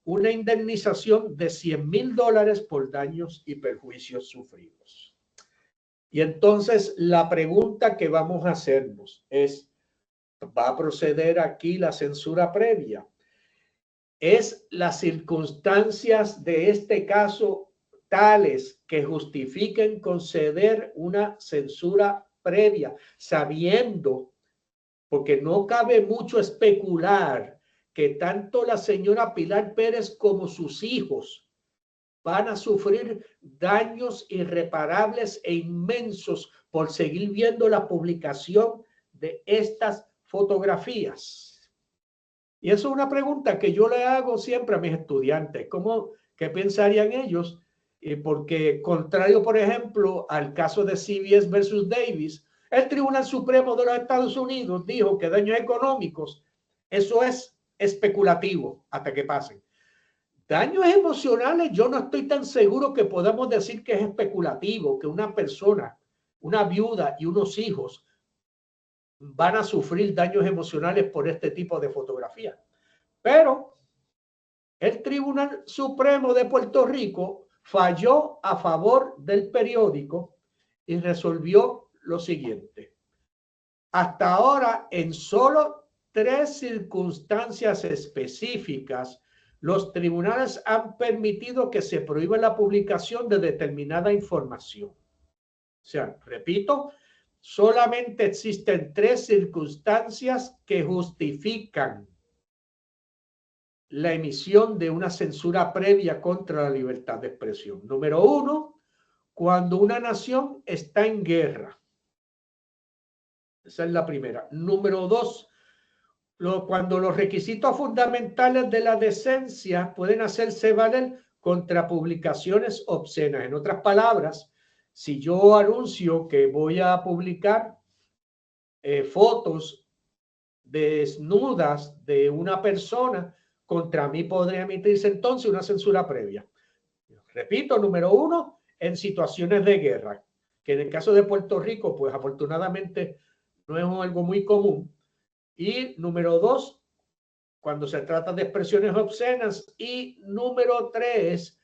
una indemnización de $100,000 por daños y perjuicios sufridos. Y entonces la pregunta que vamos a hacernos es, ¿va a proceder aquí la censura previa? ¿Es las circunstancias de este caso tales que justifiquen conceder una censura previa, sabiendo, porque no cabe mucho especular, que tanto la señora Pilar Pérez como sus hijos van a sufrir daños irreparables e inmensos por seguir viendo la publicación de estas fotografías? Y eso es una pregunta que yo le hago siempre a mis estudiantes. ¿Qué pensarían ellos? Porque contrario, por ejemplo, al caso de CBS versus Davis, el Tribunal Supremo de los Estados Unidos dijo que daños económicos, eso es especulativo hasta que pasen. Daños emocionales, yo no estoy tan seguro que podamos decir que es especulativo, que una persona, una viuda y unos hijos van a sufrir daños emocionales por este tipo de fotografía. Pero el Tribunal Supremo de Puerto Rico falló a favor del periódico y resolvió lo siguiente. Hasta ahora, en solo 3 circunstancias específicas, los tribunales han permitido que se prohíba la publicación de determinada información. O sea, repito, solamente existen 3 circunstancias que justifican la emisión de una censura previa contra la libertad de expresión. Número 1, cuando una nación está en guerra. Esa es la primera. Número 2, cuando los requisitos fundamentales de la decencia pueden hacerse valer contra publicaciones obscenas. En otras palabras, si yo anuncio que voy a publicar fotos desnudas de una persona, contra mí podría emitirse entonces una censura previa. Repito, número 1, en situaciones de guerra, que en el caso de Puerto Rico, pues afortunadamente no es algo muy común. Y número 2, cuando se trata de expresiones obscenas. Y número 3,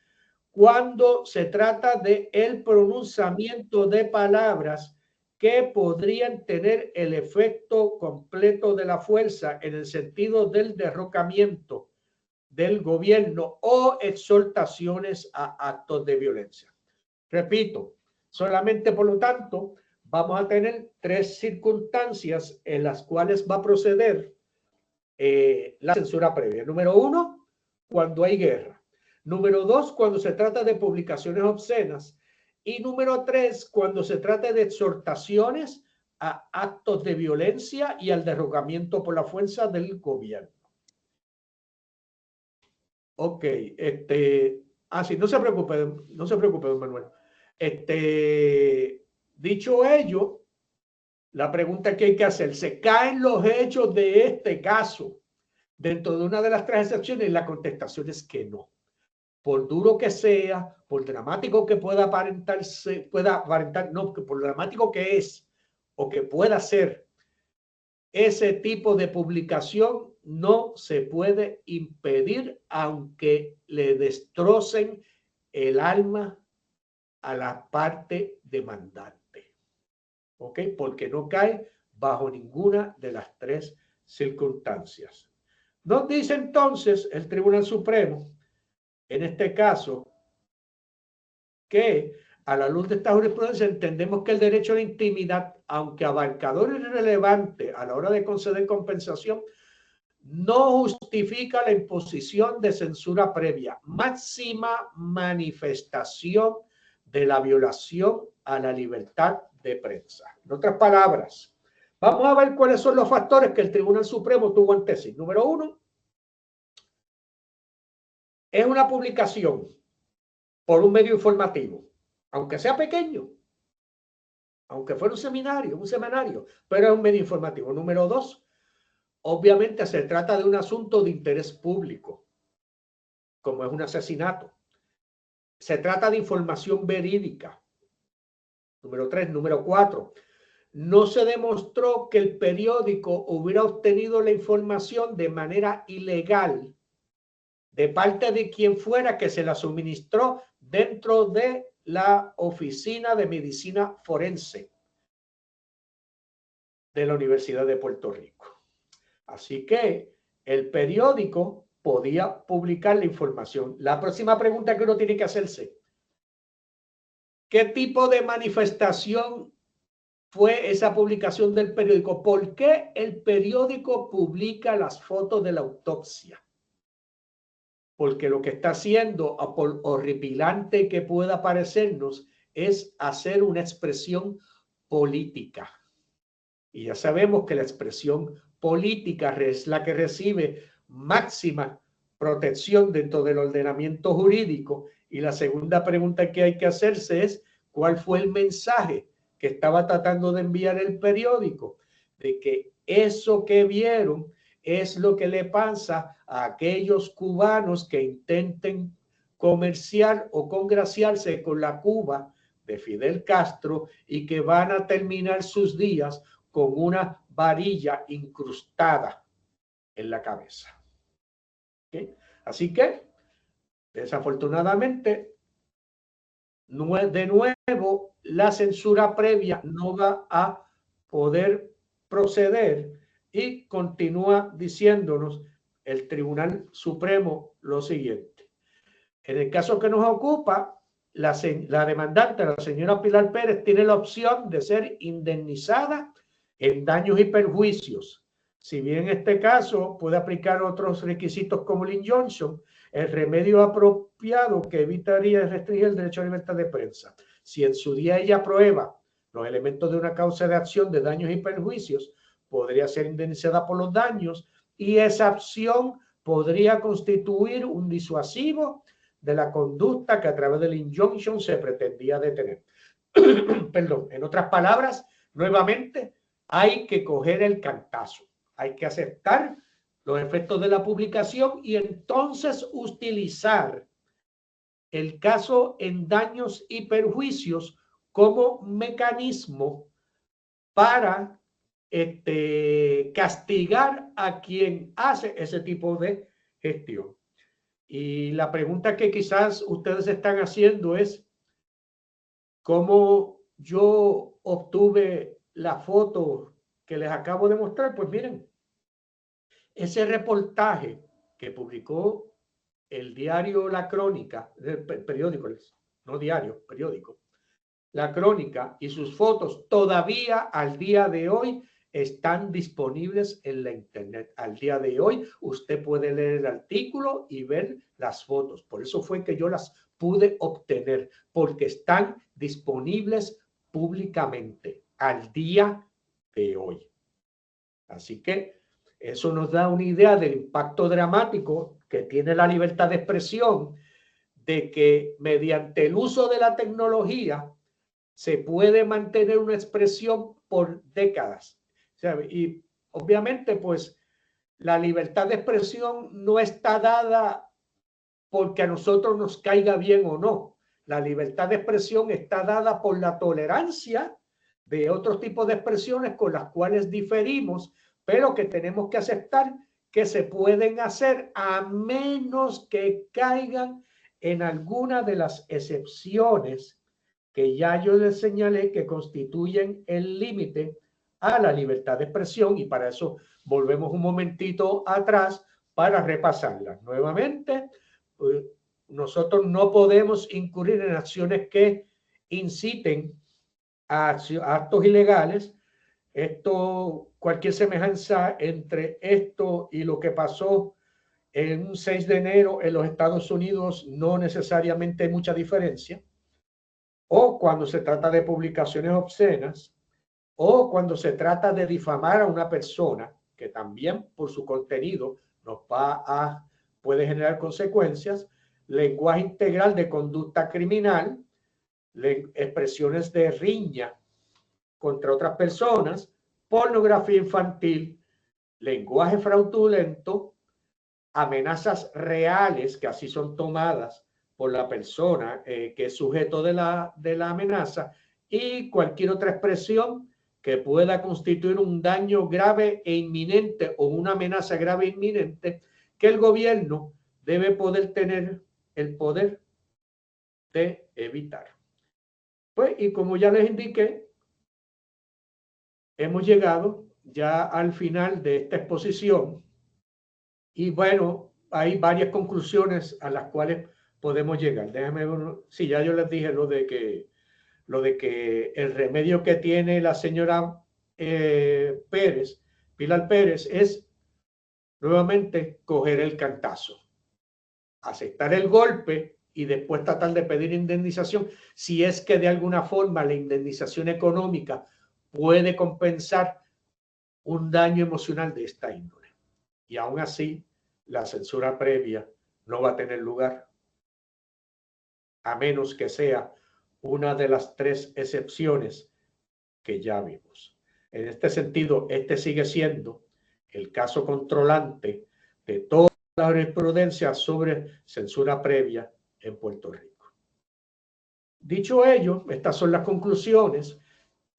cuando se trata de el pronunciamiento de palabras que podrían tener el efecto completo de la fuerza en el sentido del derrocamiento del gobierno o exhortaciones a actos de violencia. Repito, solamente por lo tanto vamos a tener 3 circunstancias en las cuales va a proceder la censura previa. Número 1, cuando hay guerra. Número 2, cuando se trata de publicaciones obscenas. Y número 3, cuando se trata de exhortaciones a actos de violencia y al derrocamiento por la fuerza del gobierno. Ok, sí, no se preocupe, don Manuel. Dicho ello, la pregunta que hay que hacer, ¿se caen los hechos de este caso dentro de una de las 3 excepciones? La contestación es que no. Por duro que sea, por dramático que pueda aparentar, no, por dramático que es o que pueda ser, ese tipo de publicación no se puede impedir aunque le destrocen el alma a la parte demandante. ¿Ok? Porque no cae bajo ninguna de las 3 circunstancias. Nos dice entonces el Tribunal Supremo, en este caso, que a la luz de esta jurisprudencia entendemos que el derecho a la intimidad, aunque abarcador y relevante a la hora de conceder compensación, no justifica la imposición de censura previa, máxima manifestación de la violación a la libertad de prensa. En otras palabras, vamos a ver cuáles son los factores que el Tribunal Supremo tuvo en tesis. Número 1, es una publicación por un medio informativo, aunque sea pequeño, aunque fuera un semanario, pero es un medio informativo. Número 2, obviamente se trata de un asunto de interés público, como es un asesinato. Se trata de información verídica. Número 3. Número 4. No se demostró que el periódico hubiera obtenido la información de manera ilegal de parte de quien fuera que se la suministró dentro de la Oficina de Medicina Forense de la Universidad de Puerto Rico. Así que el periódico podía publicar la información. La próxima pregunta que uno tiene que hacerse: ¿qué tipo de manifestación fue esa publicación del periódico? ¿Por qué el periódico publica las fotos de la autopsia? Porque lo que está haciendo, por horripilante que pueda parecernos, es hacer una expresión política. Y ya sabemos que la expresión política es la que recibe máxima protección dentro del ordenamiento jurídico. Y la segunda pregunta que hay que hacerse es: ¿cuál fue el mensaje que estaba tratando de enviar el periódico? De que eso que vieron es lo que le pasa a aquellos cubanos que intenten comerciar o congraciarse con la Cuba de Fidel Castro y que van a terminar sus días con una varilla incrustada en la cabeza. ¿Okay? Así que, desafortunadamente, de nuevo, la censura previa no va a poder proceder, y continúa diciéndonos el Tribunal Supremo lo siguiente. En el caso que nos ocupa, la demandante, la señora Pilar Pérez, tiene la opción de ser indemnizada en daños y perjuicios. Si bien en este caso puede aplicar otros requisitos como el injunction, el remedio apropiado que evitaría restringir el derecho a libertad de prensa. Si en su día ella prueba los elementos de una causa de acción de daños y perjuicios, podría ser indemnizada por los daños, y esa acción podría constituir un disuasivo de la conducta que a través del injunction se pretendía detener. Perdón, en otras palabras, nuevamente, hay que coger el cantazo, hay que aceptar los efectos de la publicación y entonces utilizar el caso en daños y perjuicios como mecanismo para castigar a quien hace ese tipo de gestión. Y la pregunta que quizás ustedes están haciendo es: ¿cómo yo obtuve la foto que les acabo de mostrar? Pues miren, ese reportaje que publicó el diario La Crónica, periódico, no diario, periódico, La Crónica y sus fotos todavía al día de hoy están disponibles en la internet. Al día de hoy usted puede leer el artículo y ver las fotos. Por eso fue que yo las pude obtener, porque están disponibles públicamente al día de hoy. Así que eso nos da una idea del impacto dramático que tiene la libertad de expresión, de que mediante el uso de la tecnología se puede mantener una expresión por décadas. ¿Sabe? Y obviamente, pues, la libertad de expresión no está dada porque a nosotros nos caiga bien o no. La libertad de expresión está dada por la tolerancia de otros tipos de expresiones con las cuales diferimos, pero que tenemos que aceptar que se pueden hacer a menos que caigan en alguna de las excepciones que ya yo les señalé que constituyen el límite a la libertad de expresión, y para eso volvemos un momentito atrás para repasarlas. Nuevamente, nosotros no podemos incurrir en acciones que inciten a actos ilegales. Cualquier semejanza entre esto y lo que pasó en un 6 de enero en los Estados Unidos no necesariamente hay mucha diferencia. O cuando se trata de publicaciones obscenas, o cuando se trata de difamar a una persona, que también por su contenido puede generar consecuencias, lenguaje integral de conducta criminal, expresiones de riña contra otras personas, pornografía infantil, lenguaje fraudulento, amenazas reales, que así son tomadas por la persona que es sujeto de la amenaza, y cualquier otra expresión que pueda constituir un daño grave e inminente o una amenaza grave e inminente que el gobierno debe poder tener el poder de evitar. Pues, y como ya les indiqué, hemos llegado ya al final de esta exposición y bueno, hay varias conclusiones a las cuales podemos llegar. Déjame ver, sí, ya yo les dije lo de que el remedio que tiene la señora Pilar Pérez, es nuevamente coger el cantazo, aceptar el golpe y después tratar de pedir indemnización, si es que de alguna forma la indemnización económica puede compensar un daño emocional de esta índole. Y aún así, la censura previa no va a tener lugar, a menos que sea una de las 3 excepciones que ya vimos. En este sentido, este sigue siendo el caso controlante de toda la jurisprudencia sobre censura previa en Puerto Rico. Dicho ello, estas son las conclusiones.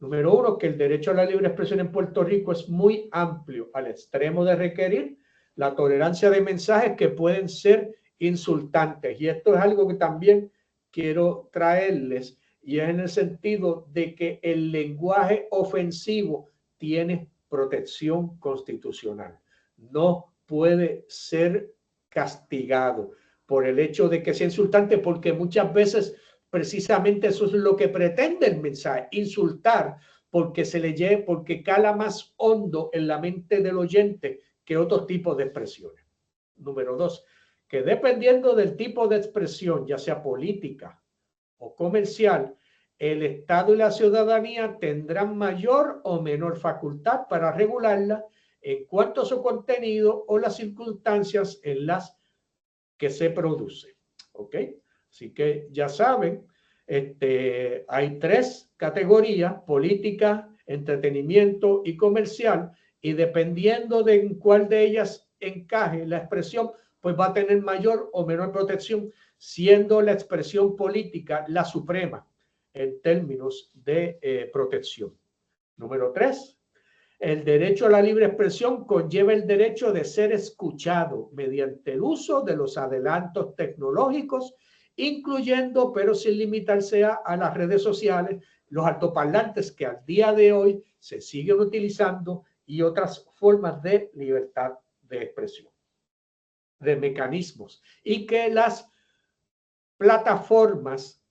Número 1, que el derecho a la libre expresión en Puerto Rico es muy amplio, al extremo de requerir la tolerancia de mensajes que pueden ser insultantes. Y esto es algo que también quiero traerles, y es en el sentido de que el lenguaje ofensivo tiene protección constitucional. No puede ser castigado por el hecho de que sea insultante, porque muchas veces precisamente eso es lo que pretende el mensaje, insultar, porque porque cala más hondo en la mente del oyente que otros tipos de expresiones. Número 2, que dependiendo del tipo de expresión, ya sea política o comercial, el Estado y la ciudadanía tendrán mayor o menor facultad para regularla en cuanto a su contenido o las circunstancias en las que se produce. ¿Ok? Así que ya saben, hay 3 categorías: política, entretenimiento y comercial, y dependiendo de en cuál de ellas encaje la expresión, pues va a tener mayor o menor protección, siendo la expresión política la suprema en términos de protección. Número 3, el derecho a la libre expresión conlleva el derecho de ser escuchado mediante el uso de los adelantos tecnológicos, incluyendo, pero sin limitarse a las redes sociales, los altoparlantes que al día de hoy se siguen utilizando y otras formas de libertad de expresión. de mecanismos y que las plataformas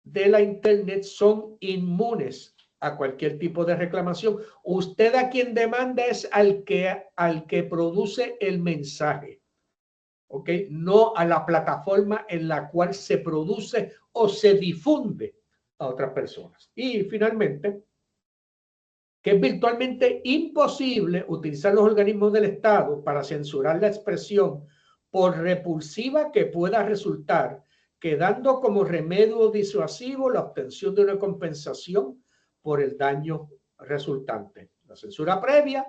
de la Internet son inmunes a cualquier tipo de reclamación. Usted a quien demanda es al que produce el mensaje, ¿ok? No a la plataforma en la cual se produce o se difunde a otras personas. Y finalmente, que es virtualmente imposible utilizar los organismos del Estado para censurar la expresión por repulsiva que pueda resultar, quedando como remedio disuasivo la obtención de una compensación por el daño resultante. La censura previa,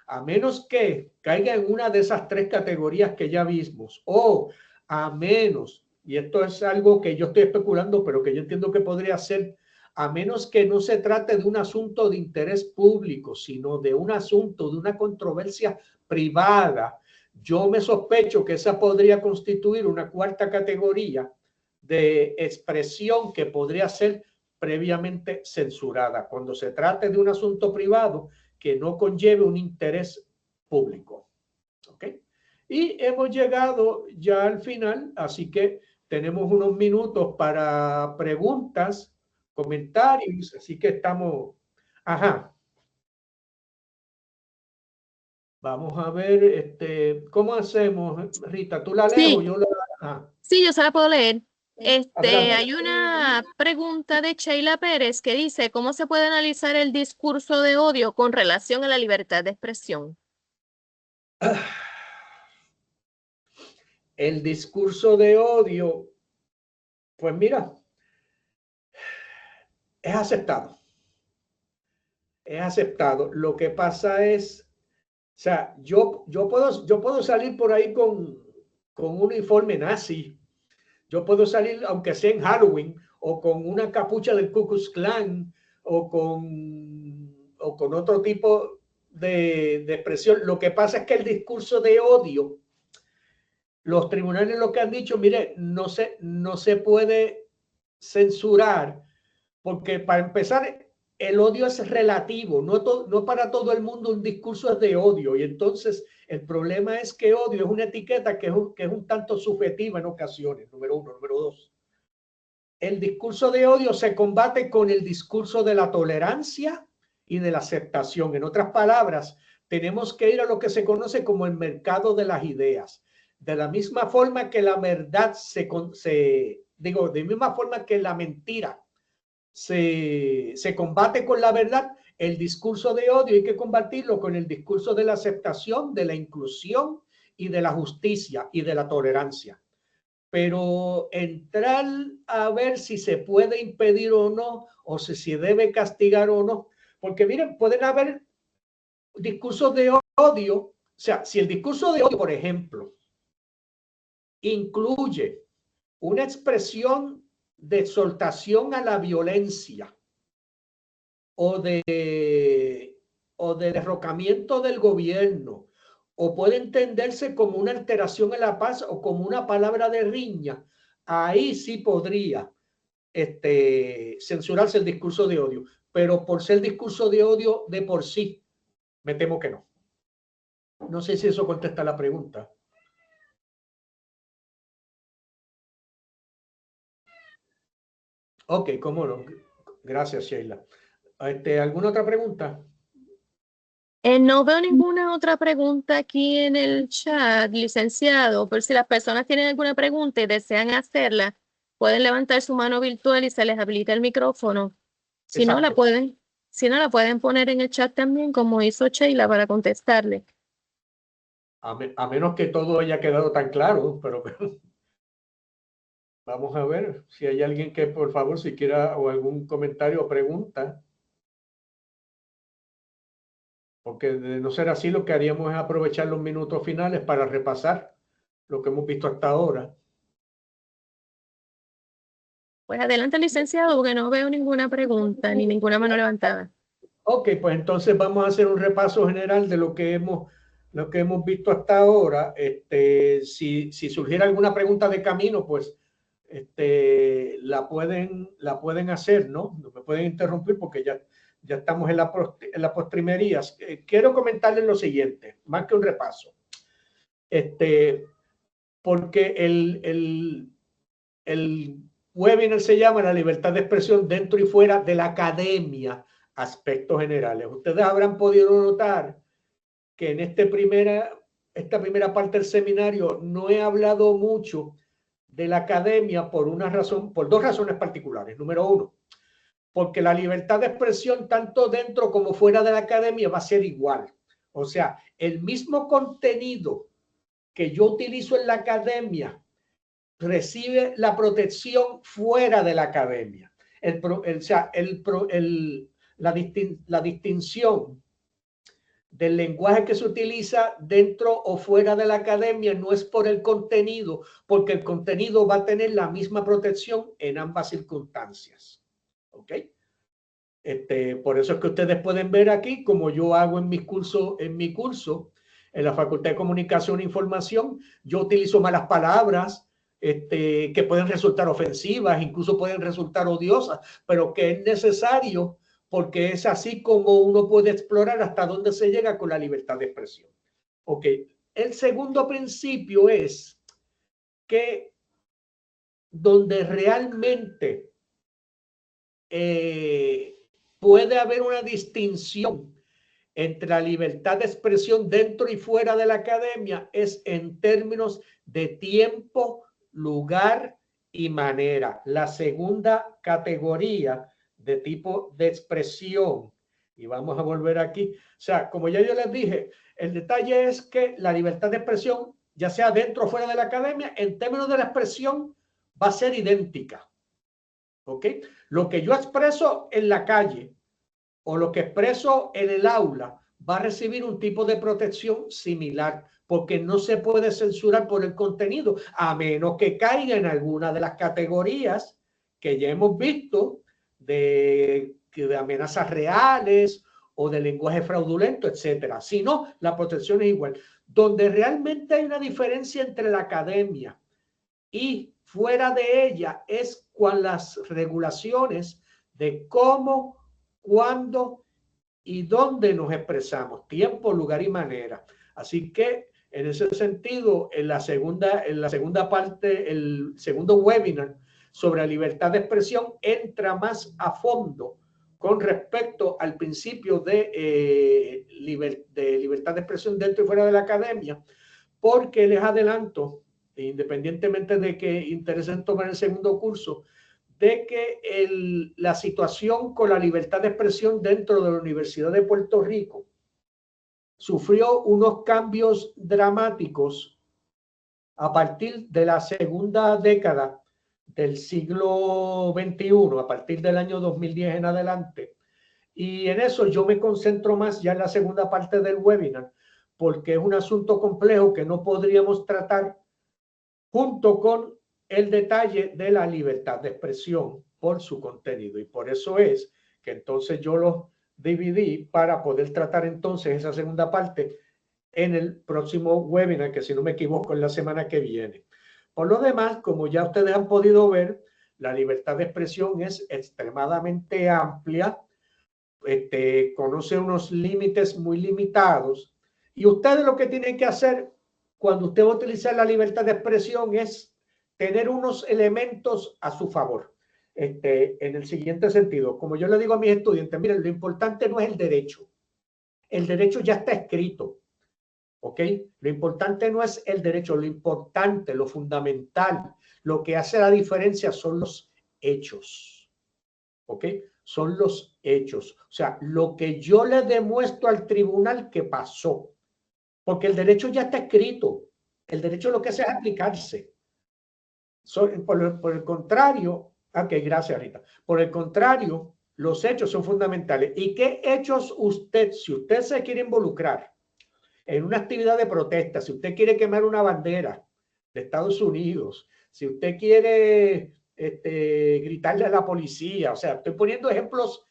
a menos que caiga en una de esas tres categorías que ya vimos, o a menos, y esto es algo que yo estoy especulando, pero que yo entiendo que podría ser, a menos que no se trate de un asunto de interés público, sino de un asunto, de una controversia privada, yo me sospecho que esa podría constituir una cuarta categoría de expresión que podría ser previamente censurada, cuando se trate de un asunto privado que no conlleve un interés público. ¿Ok? Y hemos llegado ya al final, así que tenemos unos minutos para preguntas, comentarios, así que estamos... Ajá. Vamos a ver, ¿cómo hacemos, Rita? ¿Tú la lees o Sí, yo la...? Ah, sí, yo se la puedo leer. adelante. Hay una pregunta de Sheila Pérez que dice, ¿cómo se puede analizar el discurso de odio con relación a la libertad de expresión? El discurso de odio, pues mira, es aceptado. Es aceptado. Lo que pasa es, o sea, yo puedo salir por ahí con un uniforme nazi. Yo puedo salir, aunque sea en Halloween, o con una capucha del Ku Klux Klan, o con otro tipo de expresión. Lo que pasa es que el discurso de odio, los tribunales lo que han dicho, mire, no se puede censurar, porque para empezar, el odio es relativo, no para todo el mundo un discurso es de odio, y entonces el problema es que odio es una etiqueta que es un tanto subjetiva en ocasiones, número uno. Número dos, el discurso de odio se combate con el discurso de la tolerancia y de la aceptación. En otras palabras, tenemos que ir a lo que se conoce como el mercado de las ideas. De la misma forma que la verdad de la misma forma que la mentira se combate con la verdad, el discurso de odio hay que combatirlo con el discurso de la aceptación, de la inclusión y de la justicia y de la tolerancia. Pero entrar a ver si se puede impedir o no, o si se debe castigar o no, porque miren, pueden haber discursos de odio, o sea, si el discurso de odio, por ejemplo, incluye una expresión de exhortación a la violencia o de derrocamiento del gobierno, o puede entenderse como una alteración en la paz o como una palabra de riña, ahí sí podría censurarse el discurso de odio, pero por ser discurso de odio de por sí, me temo que no. No sé si eso contesta la pregunta. Ok, cómo no. Gracias, Sheila. ¿Alguna otra pregunta? No veo ninguna otra pregunta aquí en el chat, licenciado, pero si las personas tienen alguna pregunta y desean hacerla, pueden levantar su mano virtual y se les habilita el micrófono. Si no, la pueden poner en el chat también, como hizo Sheila, para contestarle. A menos que todo haya quedado tan claro, pero vamos a ver si hay alguien que, por favor, si quiera o algún comentario o pregunta. Porque de no ser así, lo que haríamos es aprovechar los minutos finales para repasar lo que hemos visto hasta ahora. Pues adelante, licenciado, porque no veo ninguna pregunta ni ninguna mano levantada. Ok, pues entonces vamos a hacer un repaso general de lo que hemos visto hasta ahora. Si surgiera alguna pregunta de camino, pues la pueden hacer, ¿no? No me pueden interrumpir porque ya estamos en la postrimería. Quiero comentarles lo siguiente, más que un repaso. porque el webinar se llama La libertad de expresión dentro y fuera de la academia, aspectos generales. Ustedes habrán podido notar que en esta primera parte del seminario no he hablado mucho de la academia por dos razones particulares. Número uno, porque la libertad de expresión tanto dentro como fuera de la academia va a ser igual. O sea, el mismo contenido que yo utilizo en la academia recibe la protección fuera de la academia. La distinción del lenguaje que se utiliza dentro o fuera de la academia no es por el contenido, porque el contenido va a tener la misma protección en ambas circunstancias. ¿Ok? Por eso es que ustedes pueden ver aquí, como yo hago en mi curso, en la Facultad de Comunicación e Información, yo utilizo malas palabras, que pueden resultar ofensivas, incluso pueden resultar odiosas, pero que es necesario porque es así como uno puede explorar hasta dónde se llega con la libertad de expresión. Ok, el segundo principio es que donde realmente puede haber una distinción entre la libertad de expresión dentro y fuera de la academia es en términos de tiempo, lugar y manera. La segunda categoría de tipo de expresión. Y vamos a volver aquí. O sea, como ya yo les dije, el detalle es que la libertad de expresión, ya sea dentro o fuera de la academia, en términos de la expresión, va a ser idéntica. ¿Ok? Lo que yo expreso en la calle o lo que expreso en el aula va a recibir un tipo de protección similar, porque no se puede censurar por el contenido, a menos que caiga en alguna de las categorías que ya hemos visto de amenazas reales o de lenguaje fraudulento, etcétera. Si no, la protección es igual. Donde realmente hay una diferencia entre la academia y fuera de ella es con las regulaciones de cómo, cuándo y dónde nos expresamos, tiempo, lugar y manera. Así que en ese sentido, en la segunda parte, el segundo webinar sobre la libertad de expresión entra más a fondo con respecto al principio de libertad de expresión dentro y fuera de la academia, porque les adelanto, independientemente de que interesen tomar el segundo curso, de que la situación con la libertad de expresión dentro de la Universidad de Puerto Rico sufrió unos cambios dramáticos a partir de la segunda década del siglo XXI, a partir del año 2010 en adelante. Y en eso yo me concentro más ya en la segunda parte del webinar, porque es un asunto complejo que no podríamos tratar junto con el detalle de la libertad de expresión por su contenido. Y por eso es que entonces yo los dividí para poder tratar entonces esa segunda parte en el próximo webinar, que si no me equivoco es la semana que viene. Por lo demás, como ya ustedes han podido ver, la libertad de expresión es extremadamente amplia, conoce unos límites muy limitados, y ustedes lo que tienen que hacer cuando usted va a utilizar la libertad de expresión es tener unos elementos a su favor. En el siguiente sentido, como yo le digo a mis estudiantes, miren, lo importante no es el derecho ya está escrito, ¿ok? Lo importante no es el derecho, lo importante, lo fundamental, lo que hace la diferencia son los hechos, ¿ok? Son los hechos, o sea, lo que yo le demuestro al tribunal que pasó, porque el derecho ya está escrito, el derecho lo que hace es aplicarse. Por el contrario, ok, gracias Rita, por el contrario, los hechos son fundamentales. ¿Y qué hechos usted, si usted se quiere involucrar en una actividad de protesta, si usted quiere quemar una bandera de Estados Unidos, si usted quiere gritarle a la policía, o sea, estoy poniendo ejemplos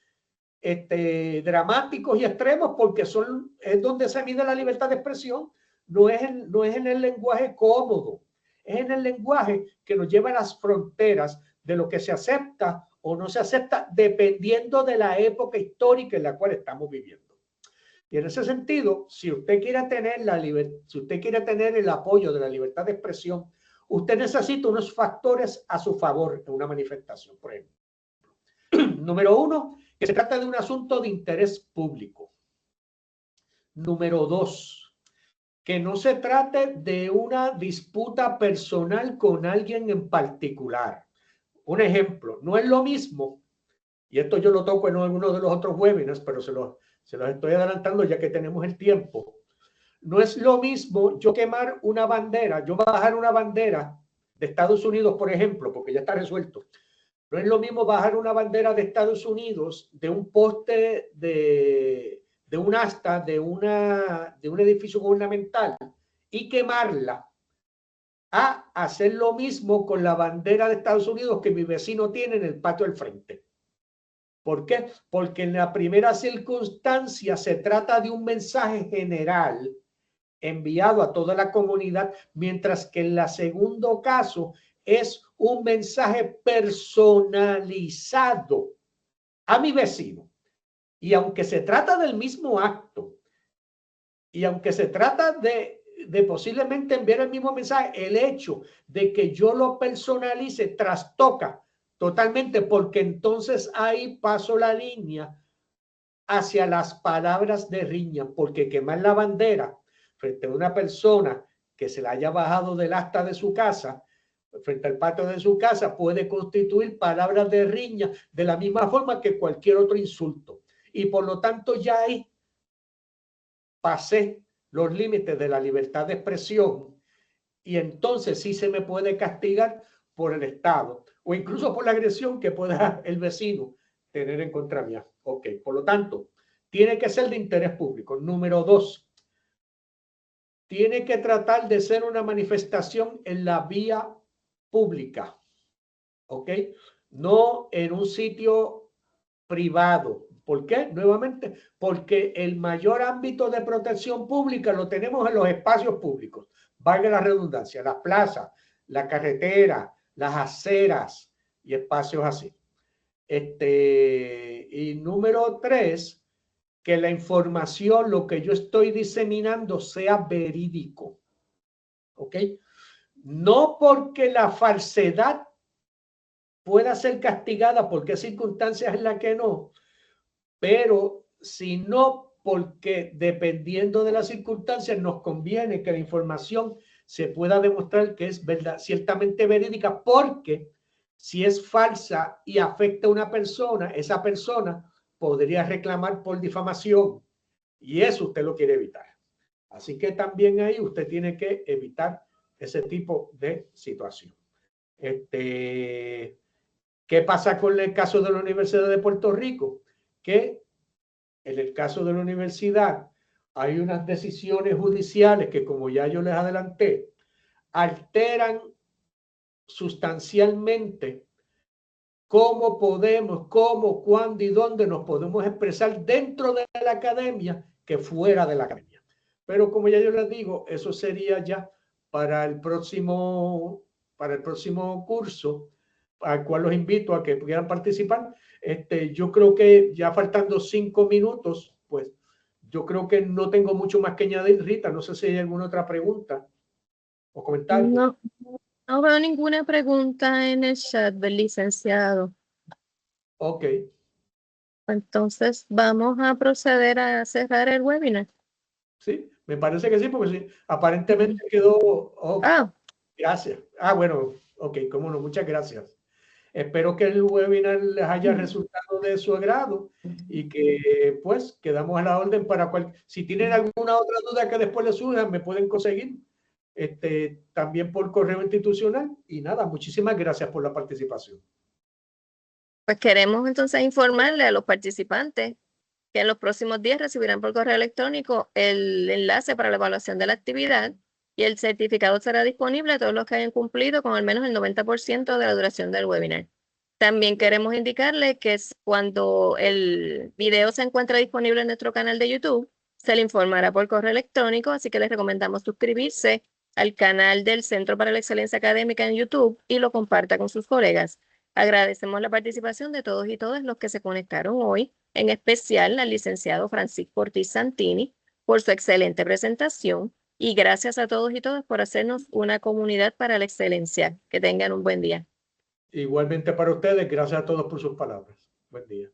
dramáticos y extremos porque es donde se mide la libertad de expresión, no es en el lenguaje cómodo, es en el lenguaje que nos lleva a las fronteras de lo que se acepta o no se acepta dependiendo de la época histórica en la cual estamos viviendo. Y en ese sentido, si usted quiere tener el apoyo de la libertad de expresión usted necesita unos factores a su favor en una manifestación, por ejemplo. Número uno, que se trata de un asunto de interés público. Número dos, que no se trate de una disputa personal con alguien en particular. Un ejemplo, no es lo mismo, y esto yo lo toco en alguno de los otros webinars, pero se los estoy adelantando ya que tenemos el tiempo. No es lo mismo yo quemar una bandera, yo bajar una bandera de Estados Unidos, por ejemplo, porque ya está resuelto. No es lo mismo bajar una bandera de Estados Unidos de un poste de un asta de un edificio gubernamental y quemarla, a hacer lo mismo con la bandera de Estados Unidos que mi vecino tiene en el patio al frente. ¿Por qué? Porque en la primera circunstancia se trata de un mensaje general enviado a toda la comunidad, mientras que en el segundo caso es un mensaje personalizado a mi vecino. Y aunque se trata del mismo acto, y aunque se trata de posiblemente enviar el mismo mensaje, el hecho de que yo lo personalice trastoca totalmente, porque entonces ahí paso la línea hacia las palabras de riña, porque quemar la bandera frente a una persona que se la haya bajado del asta de su casa, frente al patio de su casa, puede constituir palabras de riña de la misma forma que cualquier otro insulto. Y por lo tanto ya ahí pasé los límites de la libertad de expresión, y entonces sí se me puede castigar por el Estado o incluso por la agresión que pueda el vecino tener en contra mía. Ok, por lo tanto, tiene que ser de interés público. Número dos, tiene que tratar de ser una manifestación en la vía pública. Ok, no en un sitio privado. ¿Por qué? Nuevamente, porque el mayor ámbito de protección pública lo tenemos en los espacios públicos. Valga la redundancia, las plazas, la carretera, las aceras y espacios así. Y número tres, que la información, lo que yo estoy diseminando, sea verídico. ¿Ok? No porque la falsedad pueda ser castigada, porque hay circunstancias en las que no, pero sino porque dependiendo de las circunstancias nos conviene que la información se pueda demostrar que es verdad, ciertamente verídica, porque si es falsa y afecta a una persona, esa persona podría reclamar por difamación, y eso usted lo quiere evitar. Así que también ahí usted tiene que evitar ese tipo de situación. ¿Qué pasa con el caso de la Universidad de Puerto Rico? Que en el caso de la universidad hay unas decisiones judiciales que, como ya yo les adelanté, alteran sustancialmente cómo podemos, cómo, cuándo y dónde nos podemos expresar dentro de la academia que fuera de la academia. Pero como ya yo les digo, eso sería ya para el próximo curso, al cual los invito a que pudieran participar. Yo creo que ya faltando 5 minutos, pues yo creo que no tengo mucho más que añadir. Rita, no sé si hay alguna otra pregunta o comentario. No, no veo ninguna pregunta en el chat del licenciado. Ok. Entonces vamos a proceder a cerrar el webinar. Sí, me parece que sí, porque sí, aparentemente quedó. Oh, gracias. Bueno, ok, cómo no, muchas gracias. Espero que el webinar les haya resultado de su agrado y que pues quedamos a la orden para si tienen alguna otra duda que después les surja, me pueden conseguir también por correo institucional. Y nada, muchísimas gracias por la participación. Pues queremos entonces informarle a los participantes que en los próximos días recibirán por correo electrónico el enlace para la evaluación de la actividad, y el certificado será disponible a todos los que hayan cumplido con al menos el 90% de la duración del webinar. También queremos indicarle que cuando el video se encuentre disponible en nuestro canal de YouTube, se le informará por correo electrónico, así que les recomendamos suscribirse al canal del Centro para la Excelencia Académica en YouTube y lo comparta con sus colegas. Agradecemos la participación de todos y todas los que se conectaron hoy, en especial al licenciado Francisco Ortiz Santini por su excelente presentación, Y gracias a todos y todas por hacernos una comunidad para la excelencia. Que tengan un buen día. Igualmente para ustedes, gracias a todos por sus palabras. Buen día.